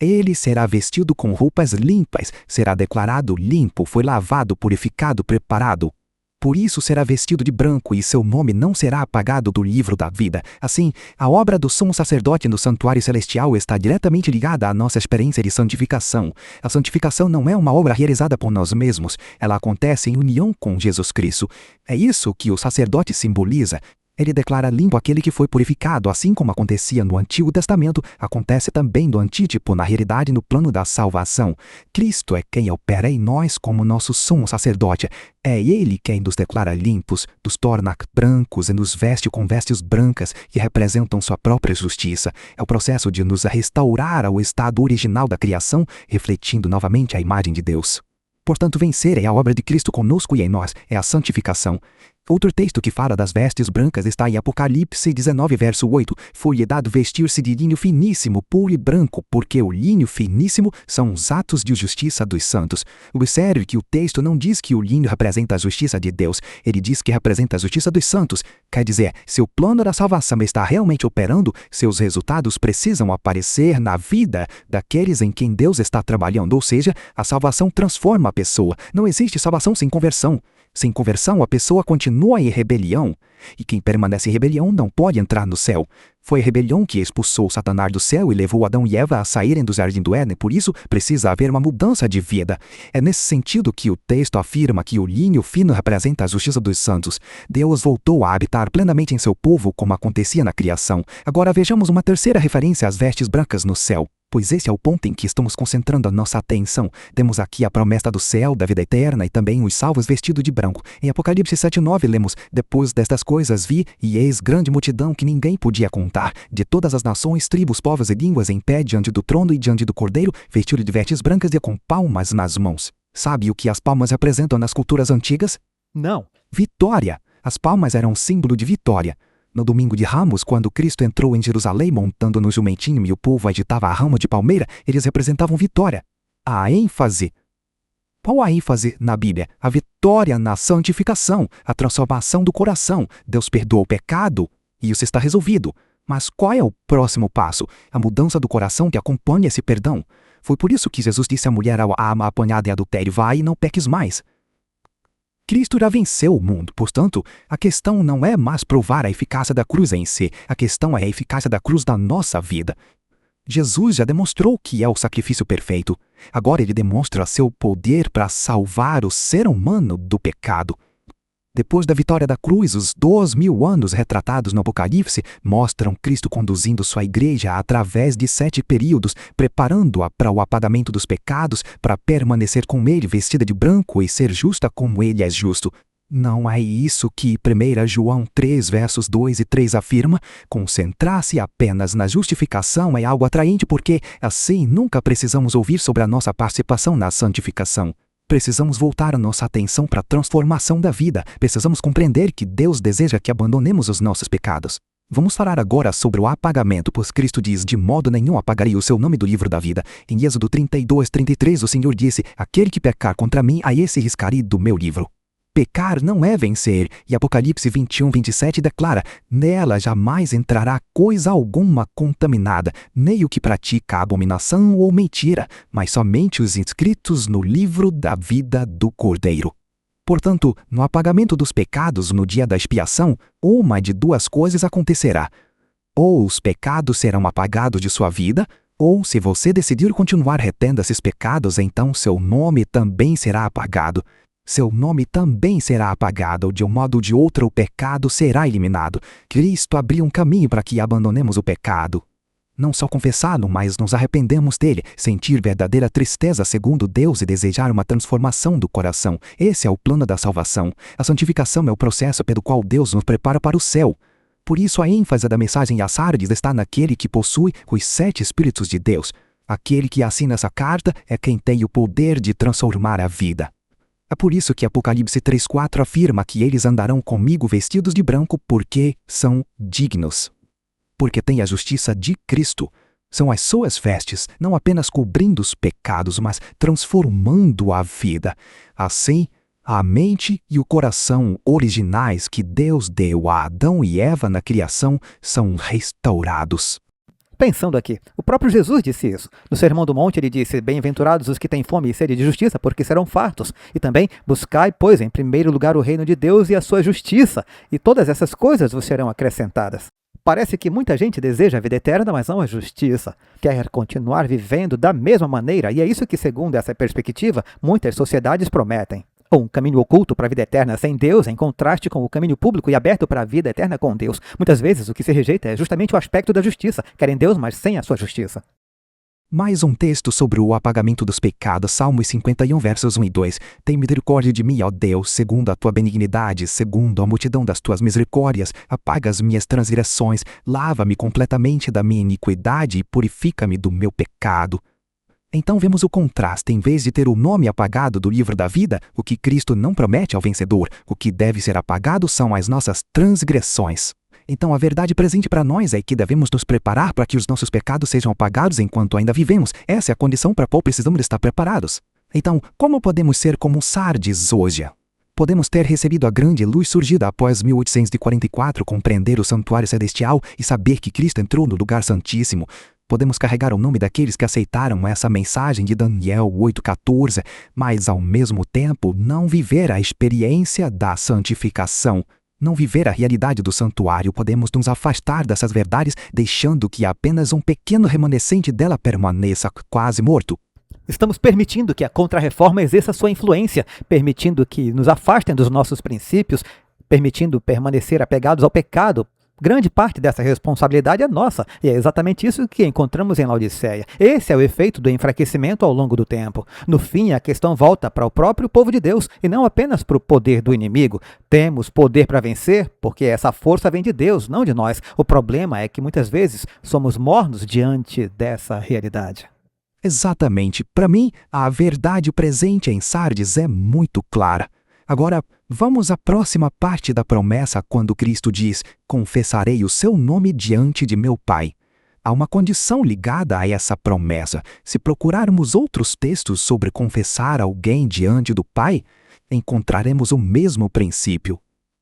Ele será vestido com roupas limpas, será declarado limpo, foi lavado, purificado, preparado. Por isso será vestido de branco e seu nome não será apagado do livro da vida. Assim, a obra do sumo sacerdote no santuário celestial está diretamente ligada à nossa experiência de santificação. A santificação não é uma obra realizada por nós mesmos, ela acontece em união com Jesus Cristo. É isso que o sacerdote simboliza. Ele declara limpo aquele que foi purificado, assim como acontecia no Antigo Testamento, acontece também no antítipo, na realidade no plano da salvação. Cristo é quem opera em nós como nosso sumo sacerdote. É Ele quem nos declara limpos, nos torna brancos e nos veste com vestes brancas que representam sua própria justiça. É o processo de nos restaurar ao estado original da criação, refletindo novamente a imagem de Deus. Portanto, vencer é a obra de Cristo conosco e em nós, é a santificação. Outro texto que fala das vestes brancas está em Apocalipse 19, verso 8. Foi-lhe dado vestir-se de linho finíssimo, puro e branco, porque o linho finíssimo são os atos de justiça dos santos. Observe que o texto não diz que o linho representa a justiça de Deus, ele diz que representa a justiça dos santos. Quer dizer, se o plano da salvação está realmente operando, seus resultados precisam aparecer na vida daqueles em quem Deus está trabalhando, ou seja, a salvação transforma a pessoa. Não existe salvação sem conversão. Sem conversão, a pessoa continua em rebelião. E quem permanece em rebelião não pode entrar no céu. Foi a rebelião que expulsou Satanás do céu e levou Adão e Eva a saírem do jardim do Éden. Por isso, precisa haver uma mudança de vida. É nesse sentido que o texto afirma que o linho fino representa a justiça dos santos. Deus voltou a habitar plenamente em seu povo, como acontecia na criação. Agora vejamos uma terceira referência às vestes brancas no céu. Pois esse é o ponto em que estamos concentrando a nossa atenção. Temos aqui a promessa do céu, da vida eterna e também os salvos vestidos de branco. Em Apocalipse 7:9 lemos: depois destas coisas vi, e eis grande multidão que ninguém podia contar, de todas as nações, tribos, povos e línguas, em pé diante do trono e diante do Cordeiro, vestido de vestes brancas e com palmas nas mãos. Sabe o que as palmas representam nas culturas antigas? Não. Vitória. As palmas eram um símbolo de vitória. No domingo de Ramos, quando Cristo entrou em Jerusalém montando no jumentinho e o povo agitava a rama de palmeira, eles representavam vitória. A ênfase. Qual a ênfase na Bíblia? A vitória na santificação, a transformação do coração. Deus perdoa o pecado e isso está resolvido. Mas qual é o próximo passo? A mudança do coração que acompanha esse perdão. Foi por isso que Jesus disse à mulher apanhada em adultério: vai e não peques mais. Cristo já venceu o mundo, portanto, a questão não é mais provar a eficácia da cruz em si, a questão é a eficácia da cruz na nossa vida. Jesus já demonstrou que é o sacrifício perfeito. Agora ele demonstra seu poder para salvar o ser humano do pecado. Depois da vitória da cruz, os 2000 anos retratados no Apocalipse mostram Cristo conduzindo sua igreja através de 7 períodos, preparando-a para o apagamento dos pecados, para permanecer com ele vestida de branco e ser justa como ele é justo. Não é isso que 1 João 3, versos 2 e 3 afirma? Concentrar-se apenas na justificação é algo atraente porque, assim, nunca precisamos ouvir sobre a nossa participação na santificação. Precisamos voltar a nossa atenção para a transformação da vida. Precisamos compreender que Deus deseja que abandonemos os nossos pecados. Vamos falar agora sobre o apagamento, pois Cristo diz: de modo nenhum apagarei o seu nome do livro da vida. Em Êxodo 32, 33, o Senhor disse: aquele que pecar contra mim, a esse riscarei do meu livro. Pecar não é vencer, e Apocalipse 21, 27 declara: nela jamais entrará coisa alguma contaminada, nem o que pratica abominação ou mentira, mas somente os inscritos no livro da vida do Cordeiro. Portanto, no apagamento dos pecados no dia da expiação, uma de duas coisas acontecerá. Ou os pecados serão apagados de sua vida, ou se você decidir continuar retendo esses pecados, então seu nome também será apagado. Seu nome também será apagado, de um modo ou de outro o pecado será eliminado. Cristo abriu um caminho para que abandonemos o pecado. Não só confessá-lo, mas nos arrependemos dele, sentir verdadeira tristeza segundo Deus e desejar uma transformação do coração. Esse é o plano da salvação. A santificação é o processo pelo qual Deus nos prepara para o céu. Por isso a ênfase da mensagem a Sardes está naquele que possui os 7 Espíritos de Deus. Aquele que assina essa carta é quem tem o poder de transformar a vida. É por isso que Apocalipse 3,4 afirma que eles andarão comigo vestidos de branco porque são dignos. Porque têm a justiça de Cristo. São as suas vestes, não apenas cobrindo os pecados, mas transformando a vida. Assim, a mente e o coração originais que Deus deu a Adão e Eva na criação são restaurados. Pensando aqui, o próprio Jesus disse isso. No Sermão do Monte ele disse: bem-aventurados os que têm fome e sede de justiça, porque serão fartos. E também, buscai, pois, em primeiro lugar o reino de Deus e a sua justiça, e todas essas coisas vos serão acrescentadas. Parece que muita gente deseja a vida eterna, mas não a justiça. Quer continuar vivendo da mesma maneira, e é isso que, segundo essa perspectiva, muitas sociedades prometem. Um caminho oculto para a vida eterna sem Deus, em contraste com o caminho público e aberto para a vida eterna com Deus. Muitas vezes o que se rejeita é justamente o aspecto da justiça. Querem Deus, mas sem a sua justiça. Mais um texto sobre o apagamento dos pecados, Salmos 51, versos 1 e 2. Tem misericórdia de mim, ó Deus, segundo a tua benignidade, segundo a multidão das tuas misericórdias, apaga as minhas transgressões, lava-me completamente da minha iniquidade e purifica-me do meu pecado. Então vemos o contraste. Em vez de ter o nome apagado do livro da vida, o que Cristo não promete ao vencedor, o que deve ser apagado são as nossas transgressões. Então a verdade presente para nós é que devemos nos preparar para que os nossos pecados sejam apagados enquanto ainda vivemos. Essa é a condição para a qual precisamos estar preparados. Então, como podemos ser como Sardes hoje? Podemos ter recebido a grande luz surgida após 1844, compreender o santuário celestial e saber que Cristo entrou no lugar santíssimo. Podemos carregar o nome daqueles que aceitaram essa mensagem de Daniel 8,14, mas ao mesmo tempo não viver a experiência da santificação. Não viver a realidade do santuário. Podemos nos afastar dessas verdades, deixando que apenas um pequeno remanescente dela permaneça quase morto. Estamos permitindo que a Contra-Reforma exerça sua influência, permitindo que nos afastem dos nossos princípios, permitindo permanecer apegados ao pecado. Grande parte dessa responsabilidade é nossa, e é exatamente isso que encontramos em Laodiceia. Esse é o efeito do enfraquecimento ao longo do tempo. No fim, a questão volta para o próprio povo de Deus, e não apenas para o poder do inimigo. Temos poder para vencer, porque essa força vem de Deus, não de nós. O problema é que muitas vezes somos mornos diante dessa realidade. Exatamente. Para mim, a verdade presente em Sardes é muito clara. Agora, vamos à próxima parte da promessa quando Cristo diz: confessarei o seu nome diante de meu Pai. Há uma condição ligada a essa promessa. Se procurarmos outros textos sobre confessar alguém diante do Pai, encontraremos o mesmo princípio.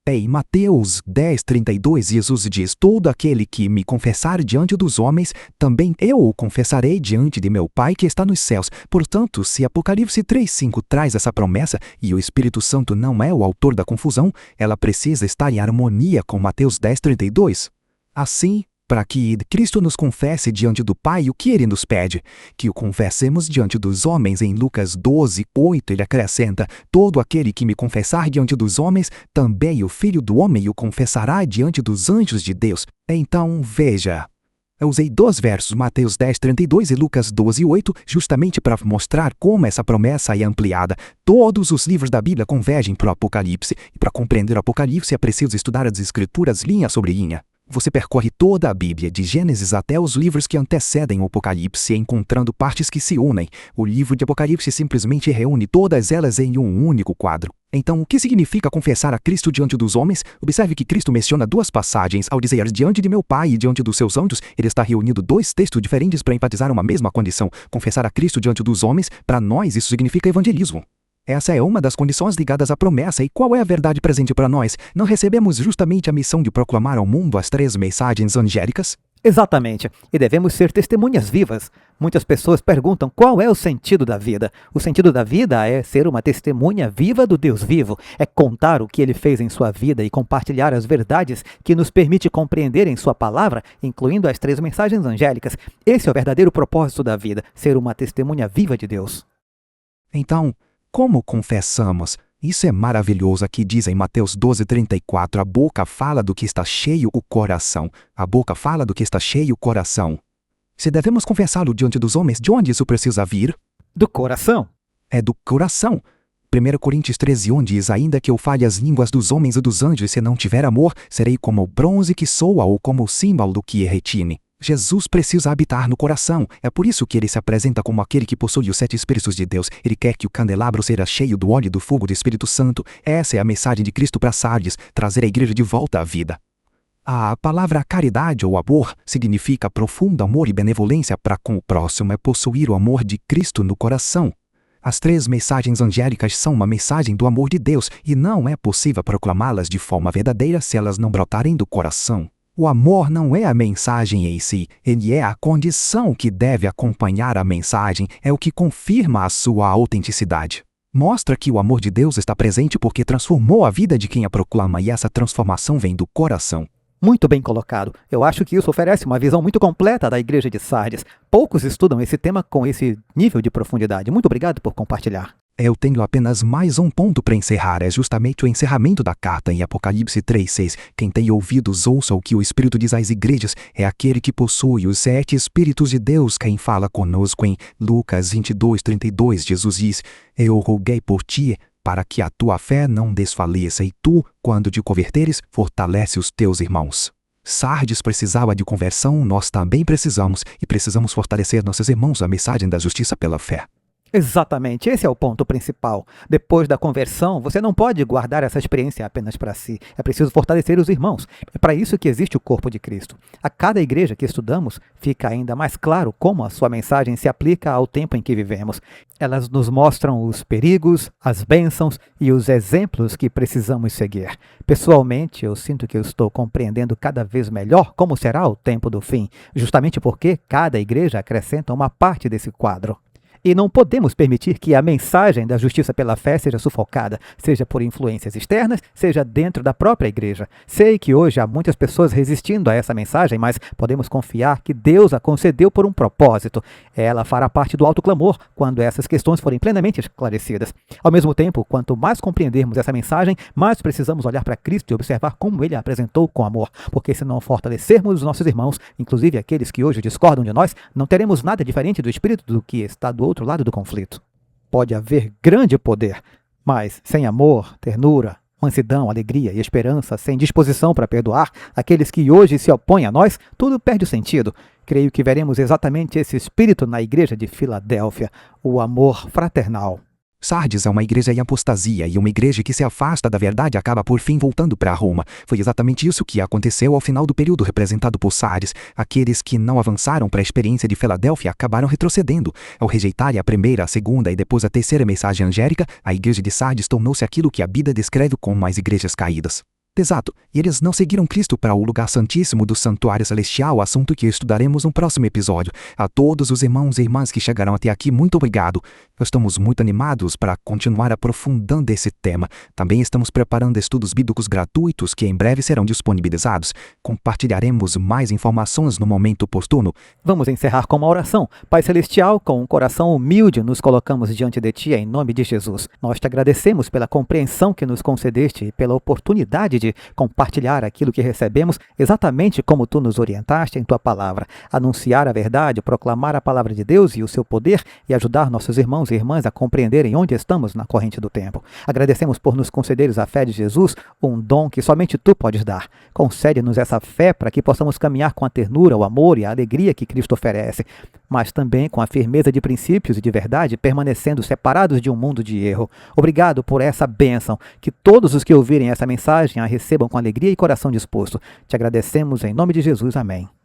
Em Mateus 10:32, Jesus diz: todo aquele que me confessar diante dos homens, também eu o confessarei diante de meu Pai que está nos céus. Portanto, se Apocalipse 3:5 traz essa promessa e o Espírito Santo não é o autor da confusão, ela precisa estar em harmonia com Mateus 10:32. Assim, para que Cristo nos confesse diante do Pai, o que ele nos pede? Que o confessemos diante dos homens. Em Lucas 12:8, ele acrescenta: todo aquele que me confessar diante dos homens, também o Filho do Homem o confessará diante dos anjos de Deus. Então, veja, eu usei 2 versos, Mateus 10:32 e Lucas 12:8, justamente para mostrar como essa promessa é ampliada. Todos os livros da Bíblia convergem para o Apocalipse, e para compreender o Apocalipse é preciso estudar as Escrituras linha sobre linha. Você percorre toda a Bíblia, de Gênesis até os livros que antecedem o Apocalipse, encontrando partes que se unem. O livro de Apocalipse simplesmente reúne todas elas em um único quadro. Então, o que significa confessar a Cristo diante dos homens? Observe que Cristo menciona 2 passagens. Ao dizer diante de meu Pai e diante dos seus anjos, ele está reunindo 2 textos diferentes para enfatizar uma mesma condição. Confessar a Cristo diante dos homens, para nós, isso significa evangelismo. Essa é uma das condições ligadas à promessa. E qual é a verdade presente para nós? Não recebemos justamente a missão de proclamar ao mundo as 3 mensagens angélicas? Exatamente, e devemos ser testemunhas vivas. Muitas pessoas perguntam qual é o sentido da vida. O sentido da vida é ser uma testemunha viva do Deus vivo, é contar o que ele fez em sua vida e compartilhar as verdades que nos permite compreender em sua palavra, incluindo as 3 mensagens angélicas. Esse é o verdadeiro propósito da vida, ser uma testemunha viva de Deus. Então, como confessamos? Isso é maravilhoso. Aqui diz em Mateus 12:34, a boca fala do que está cheio o coração. A boca fala do que está cheio o coração. Se devemos confessá-lo diante dos homens, de onde isso precisa vir? Do coração. É do coração. 1 Coríntios 13:1 diz: ainda que eu fale as línguas dos homens e dos anjos, se não tiver amor, serei como o bronze que soa ou como o símbolo que retine. Jesus precisa habitar no coração. É por isso que ele se apresenta como aquele que possui os 7 Espíritos de Deus. Ele quer que o candelabro seja cheio do óleo e do fogo do Espírito Santo. Essa é a mensagem de Cristo para Sardes, trazer a igreja de volta à vida. A palavra caridade ou amor significa profundo amor e benevolência para com o próximo. É possuir o amor de Cristo no coração. As 3 mensagens angélicas são uma mensagem do amor de Deus e não é possível proclamá-las de forma verdadeira se elas não brotarem do coração. O amor não é a mensagem em si, ele é a condição que deve acompanhar a mensagem, é o que confirma a sua autenticidade. Mostra que o amor de Deus está presente porque transformou a vida de quem a proclama e essa transformação vem do coração. Muito bem colocado. Eu acho que isso oferece uma visão muito completa da igreja de Sardes. Poucos estudam esse tema com esse nível de profundidade. Muito obrigado por compartilhar. Eu tenho apenas mais um ponto para encerrar. É justamente o encerramento da carta em Apocalipse 3:6. Quem tem ouvidos, ouça o que o Espírito diz às igrejas. É aquele que possui os 7 Espíritos de Deus quem fala conosco. Em Lucas 22:32, Jesus diz: eu roguei por ti, para que a tua fé não desfaleça, e tu, quando te converteres, fortalece os teus irmãos. Sardes precisava de conversão, nós também precisamos, e precisamos fortalecer nossos irmãos a mensagem da justiça pela fé. Exatamente, esse é o ponto principal. Depois da conversão, você não pode guardar essa experiência apenas para si. É preciso fortalecer os irmãos. É para isso que existe o corpo de Cristo. A cada igreja que estudamos, fica ainda mais claro como a sua mensagem se aplica ao tempo em que vivemos. Elas nos mostram os perigos, as bênçãos e os exemplos que precisamos seguir. Pessoalmente, eu sinto que eu estou compreendendo cada vez melhor como será o tempo do fim, justamente porque cada igreja acrescenta uma parte desse quadro. E não podemos permitir que a mensagem da justiça pela fé seja sufocada, seja por influências externas, seja dentro da própria igreja. Sei que hoje há muitas pessoas resistindo a essa mensagem, mas podemos confiar que Deus a concedeu por um propósito. Ela fará parte do alto clamor quando essas questões forem plenamente esclarecidas. Ao mesmo tempo, quanto mais compreendermos essa mensagem, mais precisamos olhar para Cristo e observar como Ele a apresentou com amor. Porque se não fortalecermos os nossos irmãos, inclusive aqueles que hoje discordam de nós, não teremos nada diferente do Espírito do que está do outro lado do conflito. Pode haver grande poder, mas sem amor, ternura, mansidão, alegria e esperança, sem disposição para perdoar aqueles que hoje se opõem a nós, tudo perde o sentido. Creio que veremos exatamente esse espírito na igreja de Filadélfia, o amor fraternal. Sardes é uma igreja em apostasia e uma igreja que se afasta da verdade acaba por fim voltando para Roma. Foi exatamente isso que aconteceu ao final do período representado por Sardes. Aqueles que não avançaram para a experiência de Filadélfia acabaram retrocedendo. Ao rejeitarem a primeira, a segunda e depois a terceira mensagem angélica, a igreja de Sardes tornou-se aquilo que a Bíblia descreve como as igrejas caídas. Exato, e eles não seguiram Cristo para o lugar santíssimo do santuário celestial, assunto que estudaremos no próximo episódio. A todos os irmãos e irmãs que chegaram até aqui, muito obrigado. Estamos muito animados para continuar aprofundando esse tema. Também estamos preparando estudos bíblicos gratuitos que em breve serão disponibilizados. Compartilharemos mais informações no momento oportuno. Vamos encerrar com uma oração. Pai Celestial, com um coração humilde, nos colocamos diante de Ti em nome de Jesus. Nós te agradecemos pela compreensão que nos concedeste e pela oportunidade de compartilhar aquilo que recebemos exatamente como Tu nos orientaste em Tua palavra. Anunciar a verdade, proclamar a palavra de Deus e o seu poder e ajudar nossos irmãos e irmãs a compreenderem onde estamos na corrente do tempo. Agradecemos por nos concederes a fé de Jesus, um dom que somente Tu podes dar. Concede-nos essa fé para que possamos caminhar com a ternura, o amor e a alegria que Cristo oferece, mas também com a firmeza de princípios e de verdade, permanecendo separados de um mundo de erro. Obrigado por essa bênção, que todos os que ouvirem essa mensagem a recebam com alegria e coração disposto. Te agradecemos em nome de Jesus. Amém.